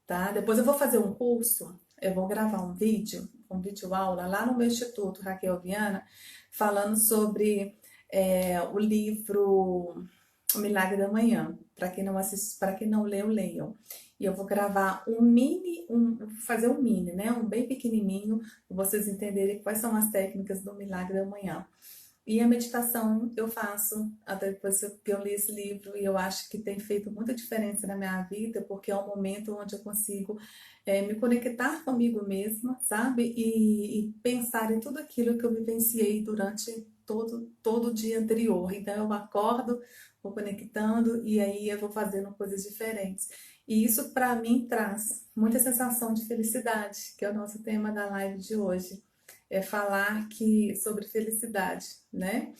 tá? Depois eu vou fazer um curso eu vou gravar um vídeo aula lá no meu instituto, Raquel Viana, falando sobre o livro O Milagre da Manhã. Para quem não assiste, para quem não leu, leiam. E eu vou gravar fazer um mini, né? Um bem pequenininho, para vocês entenderem quais são as técnicas do Milagre da Manhã. E a meditação eu faço até depois que eu li esse livro e eu acho que tem feito muita diferença na minha vida, porque é um momento onde eu consigo me conectar comigo mesma, sabe? E pensar em tudo aquilo que eu vivenciei durante todo o dia anterior. Então eu acordo, vou conectando e aí eu vou fazendo coisas diferentes. E isso para mim traz muita sensação de felicidade, que é o nosso tema da live de hoje é falar sobre felicidade, né?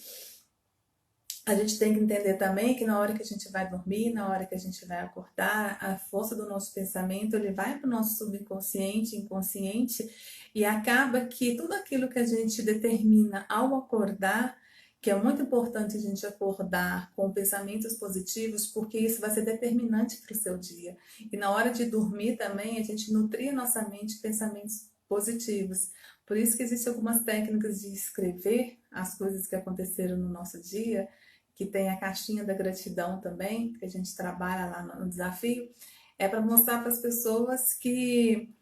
A gente tem que entender também que na hora que a gente vai dormir, na hora que a gente vai acordar, a força do nosso pensamento, ele vai para o nosso subconsciente, inconsciente, e acaba que tudo aquilo que a gente determina ao acordar, que é muito importante a gente acordar com pensamentos positivos, porque isso vai ser determinante para o seu dia. E na hora de dormir também, a gente nutrir nossa mente de pensamentos positivos. Por isso que existem algumas técnicas de escrever as coisas que aconteceram no nosso dia, que tem a caixinha da gratidão também, que a gente trabalha lá no desafio, é para mostrar para as pessoas que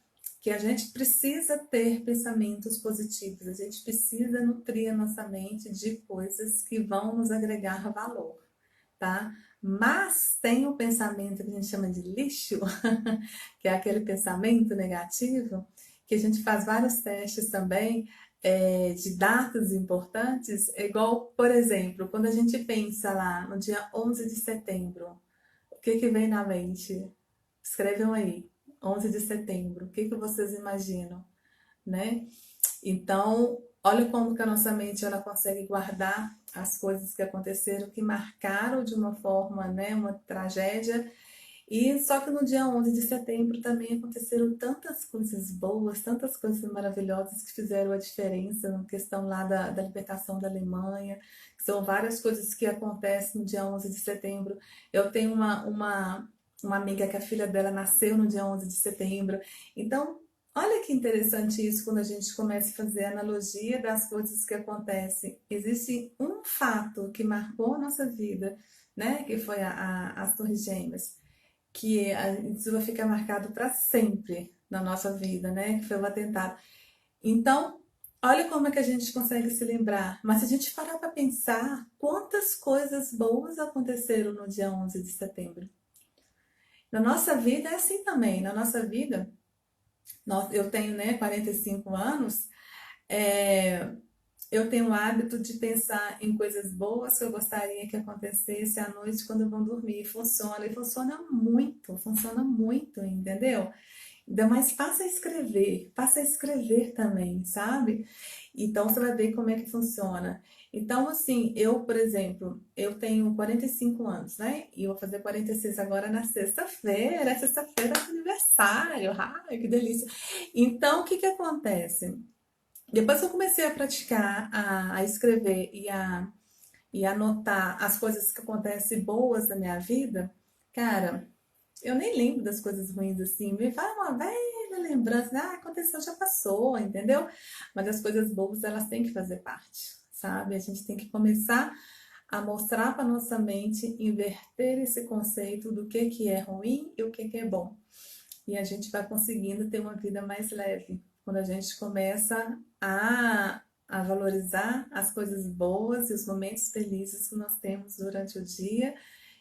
a gente precisa ter pensamentos positivos, a gente precisa nutrir a nossa mente de coisas que vão nos agregar valor, tá? Mas tem o pensamento que a gente chama de lixo, que é aquele pensamento negativo, que a gente faz vários testes também de datas importantes, igual, por exemplo, quando a gente pensa lá no dia 11 de setembro, o que que vem na mente? Escrevam aí, 11 de setembro, o que que vocês imaginam, né? Então, olha como que a nossa mente ela consegue guardar as coisas que aconteceram, que marcaram de uma forma, né, uma tragédia. E só que no dia 11 de setembro também aconteceram tantas coisas boas, tantas coisas maravilhosas que fizeram a diferença na questão lá da libertação da Alemanha. São várias coisas que acontecem no dia 11 de setembro. Eu tenho uma amiga que a filha dela nasceu no dia 11 de setembro. Então, olha que interessante isso quando a gente começa a fazer a analogia das coisas que acontecem. Existe um fato que marcou a nossa vida, né? Que foi as Torres Gêmeas, que isso vai ficar marcado para sempre na nossa vida, né? Que foi o atentado. Então, olha como é que a gente consegue se lembrar. Mas se a gente parar para pensar, quantas coisas boas aconteceram no dia 11 de setembro? Na nossa vida é assim também. Na nossa vida, eu tenho, né, 45 anos, é, eu tenho o hábito de pensar em coisas boas que eu gostaria que acontecesse à noite quando eu vou dormir. Funciona, e funciona muito, entendeu? Ainda mais passa a escrever também, sabe? Então você vai ver como é que funciona. Então, assim, eu, por exemplo, eu tenho 45 anos, né? E eu vou fazer 46 agora na sexta-feira. Sexta-feira é aniversário. Ai, que delícia. Então, o que que acontece? Depois que eu comecei a praticar, a escrever e anotar as coisas que acontecem boas na minha vida, cara, eu nem lembro das coisas ruins assim. Me fala uma velha lembrança, né? Aconteceu, já passou, entendeu? Mas as coisas boas, elas têm que fazer parte, sabe? A gente tem que começar a mostrar para nossa mente, inverter esse conceito do que é ruim e o que é bom. E a gente vai conseguindo ter uma vida mais leve. Quando a gente começa a valorizar as coisas boas e os momentos felizes que nós temos durante o dia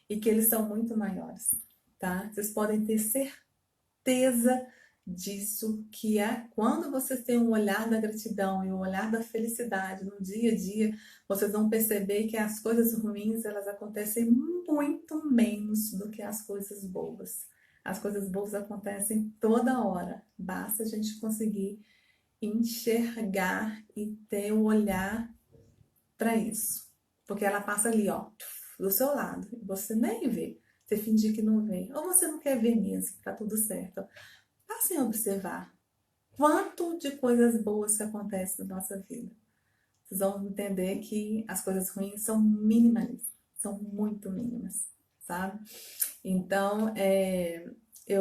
e que eles são muito maiores, tá? Vocês podem ter certeza disso, que é quando vocês têm um olhar da gratidão e um olhar da felicidade no dia a dia, vocês vão perceber que as coisas ruins, elas acontecem muito menos do que as coisas boas. As coisas boas acontecem toda hora, basta a gente conseguir enxergar e ter o olhar para isso. Porque ela passa ali, ó, do seu lado, e você nem vê. Você fingir que não vê, ou você não quer ver mesmo, tá tudo certo. Passem a observar quanto de coisas boas que acontecem na nossa vida. Vocês vão entender que as coisas ruins são mínimas, são muito mínimas, sabe? Então,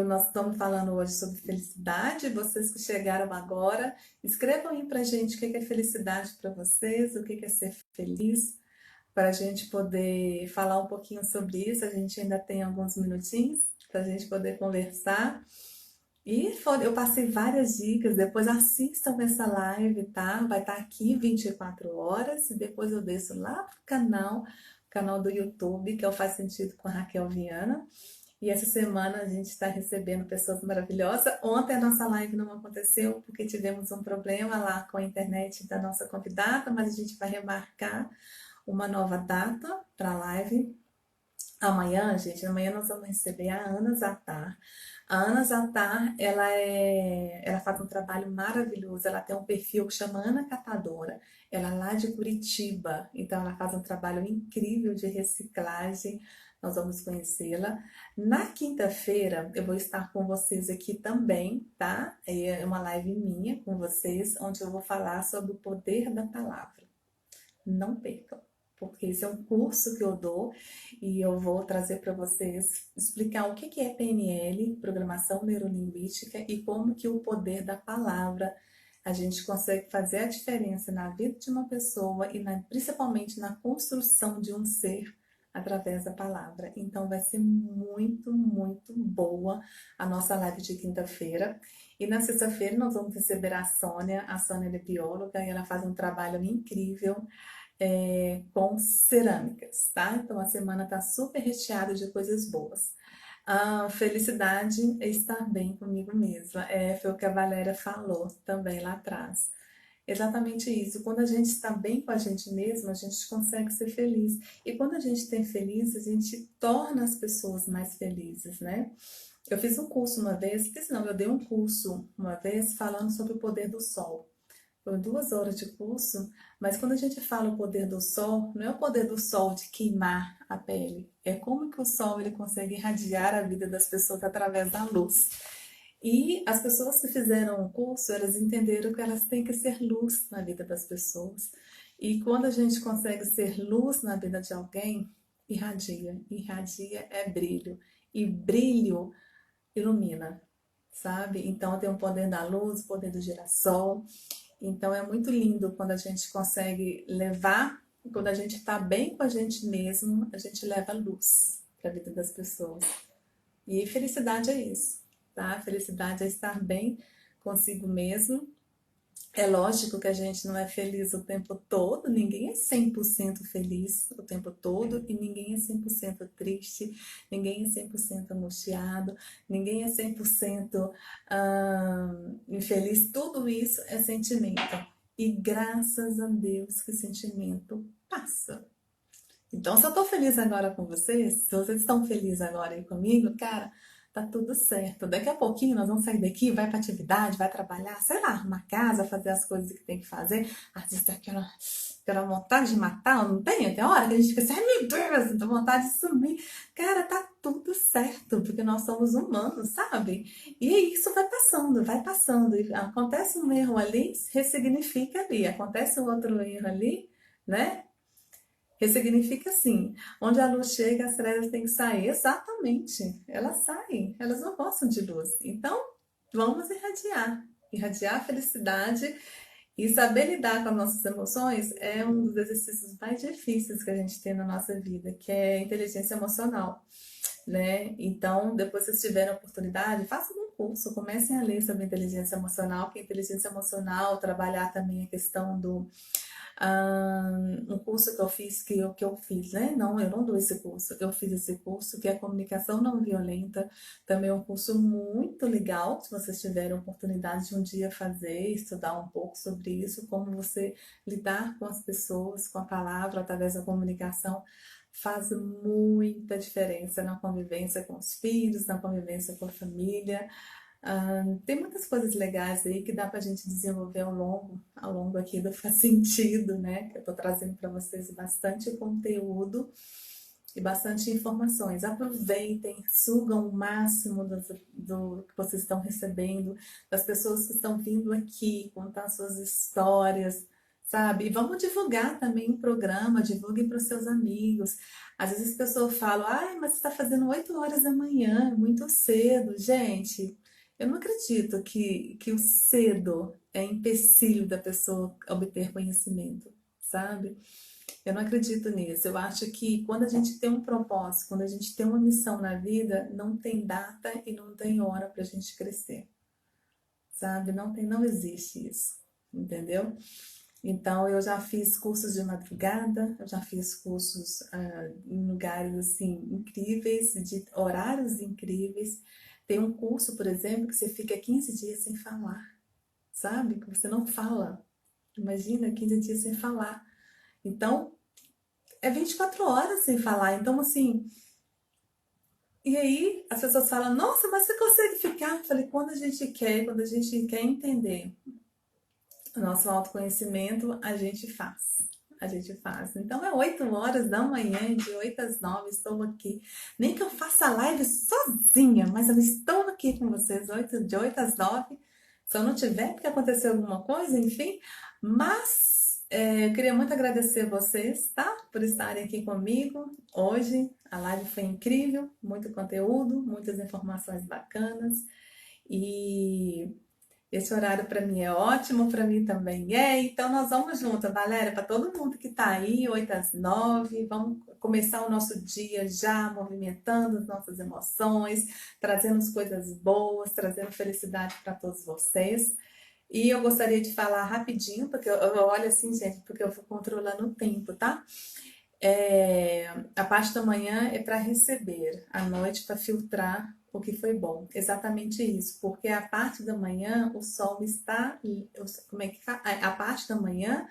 Nós estamos falando hoje sobre felicidade. Vocês que chegaram agora, escrevam aí pra gente o que é felicidade para vocês, o que é ser feliz, para a gente poder falar um pouquinho sobre isso. A gente ainda tem alguns minutinhos para a gente poder conversar. Eu passei várias dicas, depois assistam essa live, tá? Vai estar aqui 24 horas e depois eu desço lá pro canal do YouTube, que é o Faz Sentido com a Raquel Viana. E essa semana a gente está recebendo pessoas maravilhosas. Ontem a nossa live não aconteceu porque tivemos um problema lá com a internet da nossa convidada, mas a gente vai remarcar uma nova data para a live. Amanhã, gente, amanhã nós vamos receber a Ana Zatar. A Ana Zatar, ela faz um trabalho maravilhoso. Ela tem um perfil que chama Ana Catadora. Ela é lá de Curitiba, então ela faz um trabalho incrível de reciclagem. Nós vamos conhecê-la. Na quinta-feira, eu vou estar com vocês aqui também, tá? É uma live minha com vocês, onde eu vou falar sobre o poder da palavra. Não percam, porque esse é um curso que eu dou e eu vou trazer para vocês explicar o que é PNL, Programação Neurolinguística, e como que o poder da palavra a gente consegue fazer a diferença na vida de uma pessoa e principalmente na construção de um ser através da palavra. Então vai ser muito, muito boa a nossa live de quinta-feira. E na sexta-feira nós vamos receber a Sônia. A Sônia é bióloga e ela faz um trabalho incrível com cerâmicas, tá? Então a semana tá super recheada de coisas boas. A felicidade é estar bem comigo mesma. Foi o que a Valéria falou também lá atrás. Exatamente isso. Quando a gente está bem com a gente mesma, a gente consegue ser feliz. E quando a gente tem feliz, a gente torna as pessoas mais felizes, né? Eu fiz um curso uma vez, eu dei um curso uma vez falando sobre o poder do sol. Foram 2 horas de curso, mas quando a gente fala o poder do sol, não é o poder do sol de queimar a pele, é como que o sol ele consegue irradiar a vida das pessoas através da luz. E as pessoas que fizeram o curso, elas entenderam que elas têm que ser luz na vida das pessoas. E quando a gente consegue ser luz na vida de alguém, irradia. Irradia é brilho. E brilho ilumina, sabe? Então tem o poder da luz, o poder do girassol. Então é muito lindo quando a gente consegue levar, quando a gente está bem com a gente mesmo, a gente leva luz para a vida das pessoas. E felicidade é isso, tá? Felicidade é estar bem consigo mesmo. É lógico que a gente não é feliz o tempo todo, ninguém é 100% feliz o tempo todo e ninguém é 100% triste, ninguém é 100% angustiado, ninguém é 100% infeliz. Tudo isso é sentimento. E graças a Deus que sentimento passa. Então, se eu tô feliz agora com vocês, se vocês estão felizes agora aí comigo, cara, tá tudo certo. Daqui a pouquinho nós vamos sair daqui, vai pra atividade, vai trabalhar, sei lá, arrumar casa, fazer as coisas que tem que fazer. Às vezes tá aquela vontade de matar, não tem? Tem hora que a gente fica assim, ai meu Deus, dá vontade de sumir. Cara, tá tudo certo, porque nós somos humanos, sabe? E isso vai passando. E acontece um erro ali, ressignifica ali. Acontece um outro erro ali, né? Ressignifica assim, onde a luz chega, as trevas têm que sair. Exatamente, elas saem, elas não gostam de luz. Então, vamos irradiar. Irradiar a felicidade e saber lidar com as nossas emoções é um dos exercícios mais difíceis que a gente tem na nossa vida, que é a inteligência emocional, né? Então, depois que vocês tiverem a oportunidade, façam um curso, comecem a ler sobre inteligência emocional, que a inteligência emocional trabalhar também a questão do um curso que eu fiz, que eu fiz, né? Não, eu não dou esse curso, eu fiz esse curso que é Comunicação Não Violenta, também é um curso muito legal, se vocês tiverem a oportunidade de um dia fazer, estudar um pouco sobre isso, como você lidar com as pessoas, com a palavra, através da comunicação, faz muita diferença na convivência com os filhos, na convivência com a família. Tem muitas coisas legais aí que dá pra gente desenvolver ao longo aqui do Faz Sentido, né? Que eu tô trazendo para vocês bastante conteúdo e bastante informações. Aproveitem, sugam o máximo do que vocês estão recebendo, das pessoas que estão vindo aqui contar suas histórias, sabe? E vamos divulgar também o programa, divulguem para os seus amigos. Às vezes as pessoas falam, ai, mas você está fazendo 8 horas da manhã, muito cedo. Gente, eu não acredito que o cedo é empecilho da pessoa obter conhecimento, sabe? Eu não acredito nisso. Eu acho que quando a gente tem um propósito, quando a gente tem uma missão na vida, não tem data e não tem hora para a gente crescer, sabe? Não existe isso, entendeu? Então, eu já fiz cursos de madrugada, eu já fiz cursos em lugares assim incríveis, de horários incríveis. Tem um curso, por exemplo, que você fica 15 dias sem falar, sabe? Que você não fala. Imagina 15 dias sem falar. Então, é 24 horas sem falar. Então, assim, e aí as pessoas falam, nossa, mas você consegue ficar? Eu falei, quando a gente quer entender o nosso autoconhecimento, a gente faz. A gente faz. Então é 8 horas da manhã, de 8 às 9, estou aqui. Nem que eu faça live sozinha, mas eu estou aqui com vocês de 8 às 9. Se eu não tiver, porque aconteceu alguma coisa, enfim. Mas eu queria muito agradecer vocês, tá? Por estarem aqui comigo hoje. A live foi incrível, muito conteúdo, muitas informações bacanas. E esse horário para mim é ótimo, para mim também é. Então nós vamos junto, Valéria, para todo mundo que está aí, 8 às 9, vamos começar o nosso dia já movimentando as nossas emoções, trazendo as coisas boas, trazendo felicidade para todos vocês. E eu gostaria de falar rapidinho, porque eu olho assim, gente, porque eu vou controlando o tempo, tá? A parte da manhã é para receber, a noite para filtrar o que foi bom. Exatamente isso, porque a parte da manhã o sol está, como é que fala? A parte da manhã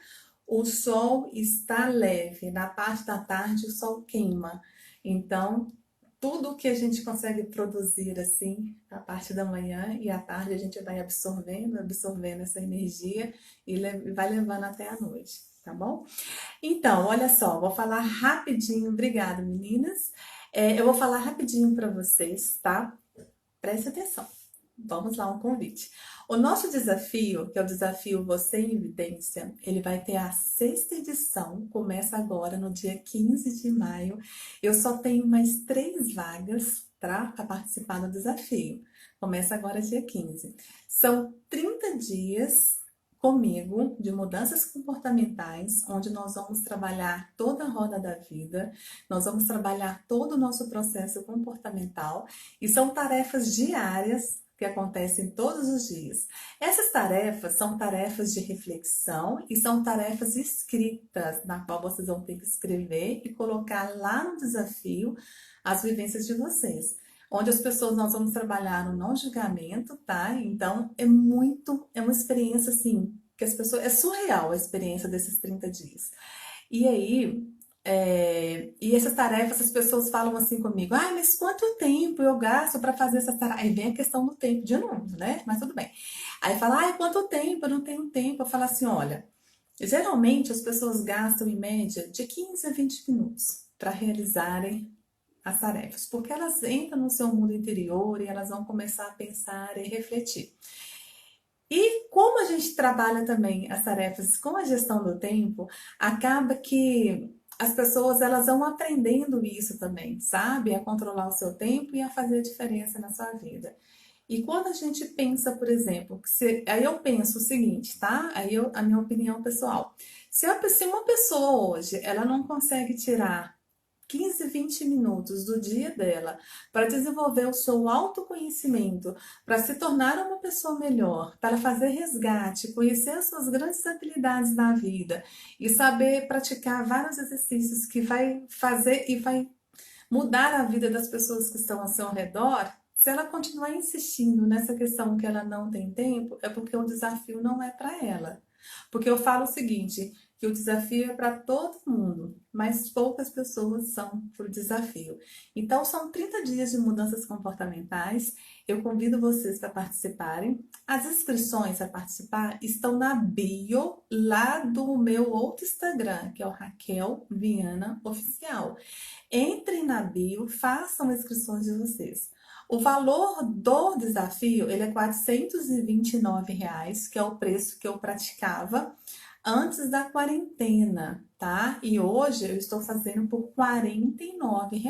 o sol está leve, na parte da tarde o sol queima. Então, tudo que a gente consegue produzir assim, a parte da manhã e à tarde a gente vai absorvendo essa energia e vai levando até a noite, tá bom? Então, olha só, vou falar rapidinho. Obrigada, meninas. Eu vou falar rapidinho para vocês, tá? Preste atenção. Vamos lá, um convite. O nosso desafio, que é o desafio Você em Evidência, ele vai ter a 6ª edição, começa agora no dia 15 de maio. Eu só tenho mais 3 vagas, tá? Para participar do desafio. Começa agora dia 15. São 30 dias comigo de mudanças comportamentais, onde nós vamos trabalhar toda a roda da vida, nós vamos trabalhar todo o nosso processo comportamental e são tarefas diárias que acontecem todos os dias. Essas tarefas são tarefas de reflexão e são tarefas escritas, na qual vocês vão ter que escrever e colocar lá no desafio as vivências de vocês. Onde as pessoas nós vamos trabalhar no não julgamento, tá? Então é uma experiência assim, que as pessoas, é surreal a experiência desses 30 dias. E aí, e essas tarefas, as pessoas falam assim comigo, ah, mas quanto tempo eu gasto para fazer essas tarefas? Aí vem a questão do tempo de novo, né? Mas tudo bem. Aí fala, ah, quanto tempo? Eu não tenho tempo. Eu falo assim, olha, geralmente as pessoas gastam em média de 15 a 20 minutos para realizarem as tarefas, porque elas entram no seu mundo interior e elas vão começar a pensar e refletir. E como a gente trabalha também as tarefas com a gestão do tempo, acaba que as pessoas elas vão aprendendo isso também, sabe? A controlar o seu tempo e a fazer a diferença na sua vida. E quando a gente pensa, por exemplo, aí eu penso o seguinte, tá? A minha opinião pessoal. Se uma pessoa hoje ela não consegue tirar 15, 20 minutos do dia dela para desenvolver o seu autoconhecimento, para se tornar uma pessoa melhor, para fazer resgate, conhecer as suas grandes habilidades na vida e saber praticar vários exercícios que vai fazer e vai mudar a vida das pessoas que estão ao seu redor. Se ela continuar insistindo nessa questão que ela não tem tempo, é porque o desafio não é para ela. Porque eu falo o seguinte, que o desafio é para todo mundo, mas poucas pessoas são para o desafio. Então, são 30 dias de mudanças comportamentais. Eu convido vocês para participarem. As inscrições para participar estão na bio lá do meu outro Instagram, que é o Raquel Viana Oficial. Entrem na bio, façam inscrições de vocês. O valor do desafio ele é R$ 429, que é o preço que eu praticava antes da quarentena, tá? E hoje eu estou fazendo por R$ 49.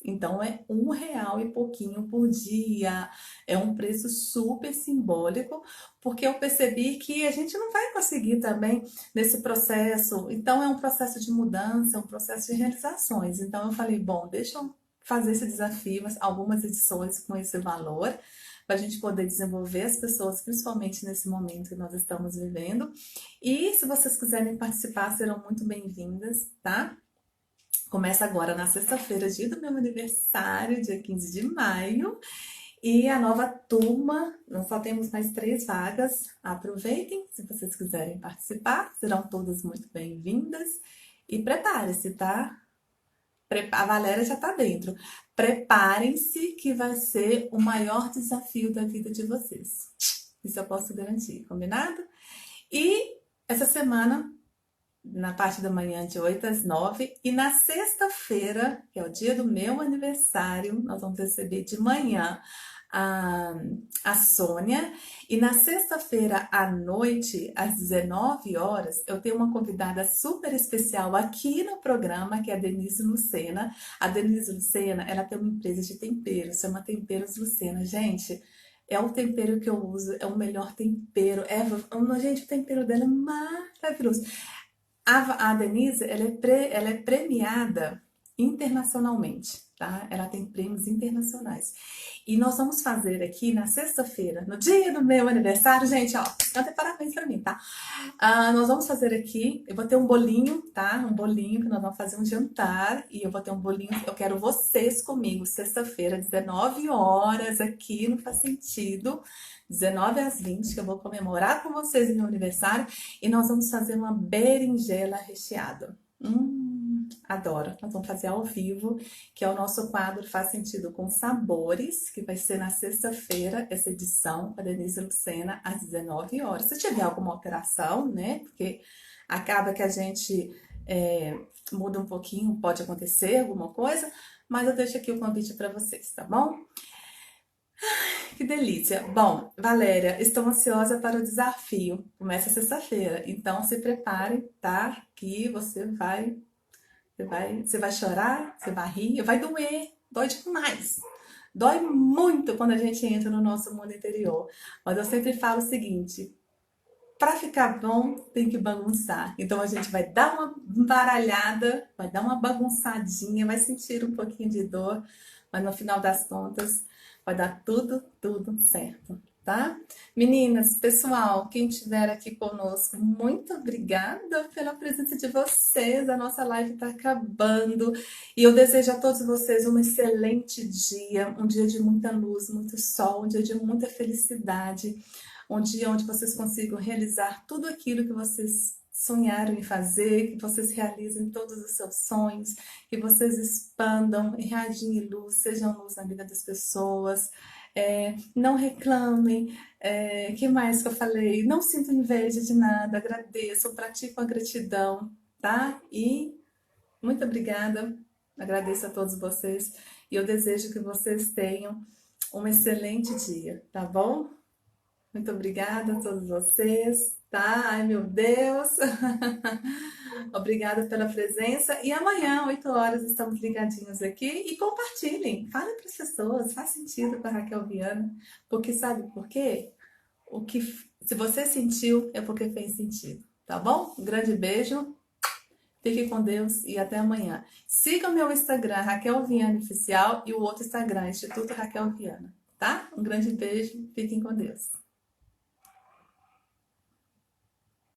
Então é R$ 1 e pouquinho por dia. É um preço super simbólico, porque eu percebi que a gente não vai conseguir também nesse processo. Então é um processo de mudança, é um processo de realizações. Então eu falei, bom, deixa eu fazer esse desafio, algumas edições com esse valor, para a gente poder desenvolver as pessoas, principalmente nesse momento que nós estamos vivendo. E se vocês quiserem participar, serão muito bem-vindas, tá? Começa agora na sexta-feira, dia do meu aniversário, dia 15 de maio. E a nova turma, nós só temos mais 3 vagas. Aproveitem, se vocês quiserem participar, serão todas muito bem-vindas. E prepare-se, tá? A Valéria já está dentro. Preparem-se que vai ser o maior desafio da vida de vocês. Isso eu posso garantir, combinado? E essa semana, na parte da manhã, de 8 às 9, e na sexta-feira, que é o dia do meu aniversário, nós vamos receber de manhã a Sônia, e na sexta-feira à noite, às 19 horas, eu tenho uma convidada super especial aqui no programa, que é a Denise Lucena. A Denise Lucena, ela tem uma empresa de temperos, chama Temperos Lucena. Gente, é o tempero que eu uso, é o melhor tempero ever. Gente, o tempero dela é maravilhoso. A Denise, ela é premiada internacionalmente, tá? Ela tem prêmios internacionais. E nós vamos fazer aqui na sexta-feira, no dia do meu aniversário, gente, ó, canta parabéns pra mim, tá? Nós vamos fazer aqui, eu vou ter um bolinho, tá? Um bolinho que nós vamos fazer um jantar e eu vou ter um bolinho, eu quero vocês comigo, sexta-feira, 19 horas aqui, não faz sentido, 19 às 20, que eu vou comemorar com vocês no meu aniversário e nós vamos fazer uma berinjela recheada. Adoro. Nós vamos fazer ao vivo, que é o nosso quadro Faz Sentido com Sabores, que vai ser na sexta-feira, essa edição, com a Denise Lucena, às 19 horas. Se tiver alguma alteração, né? Porque acaba que a gente muda um pouquinho, pode acontecer alguma coisa, mas eu deixo aqui o convite para vocês, tá bom? Que delícia! Bom, Valéria, estou ansiosa para o desafio. Começa sexta-feira, então se prepare, tá? Que você vai chorar, você vai rir, vai doer, dói demais. Dói muito quando a gente entra no nosso mundo interior. Mas eu sempre falo o seguinte: para ficar bom, tem que bagunçar. Então a gente vai dar uma baralhada, vai dar uma bagunçadinha, vai sentir um pouquinho de dor, mas no final das contas vai dar tudo certo, tá? Meninas, pessoal, quem estiver aqui conosco, muito obrigada pela presença de vocês. A nossa live está acabando e eu desejo a todos vocês um excelente dia, um dia de muita luz, muito sol, um dia de muita felicidade, um dia onde vocês consigam realizar tudo aquilo que vocês sonharam em fazer, que vocês realizem todos os seus sonhos, que vocês expandam, irradiem luz, sejam luz na vida das pessoas, não reclamem, que mais que eu falei? Não sinto inveja de nada, agradeçam, praticam a gratidão, tá? E muito obrigada, agradeço a todos vocês e eu desejo que vocês tenham um excelente dia, tá bom? Muito obrigada a todos vocês, tá? Ai, meu Deus! Obrigada pela presença. E amanhã, 8 horas, estamos ligadinhos aqui. E compartilhem, falem para as pessoas, faz sentido com a Raquel Viana. Porque sabe por quê? Se você sentiu, é porque fez sentido, tá bom? Um grande beijo, fique com Deus e até amanhã. Siga o meu Instagram, Raquel Viana Oficial, e o outro Instagram, Instituto Raquel Viana, tá? Um grande beijo, fiquem com Deus.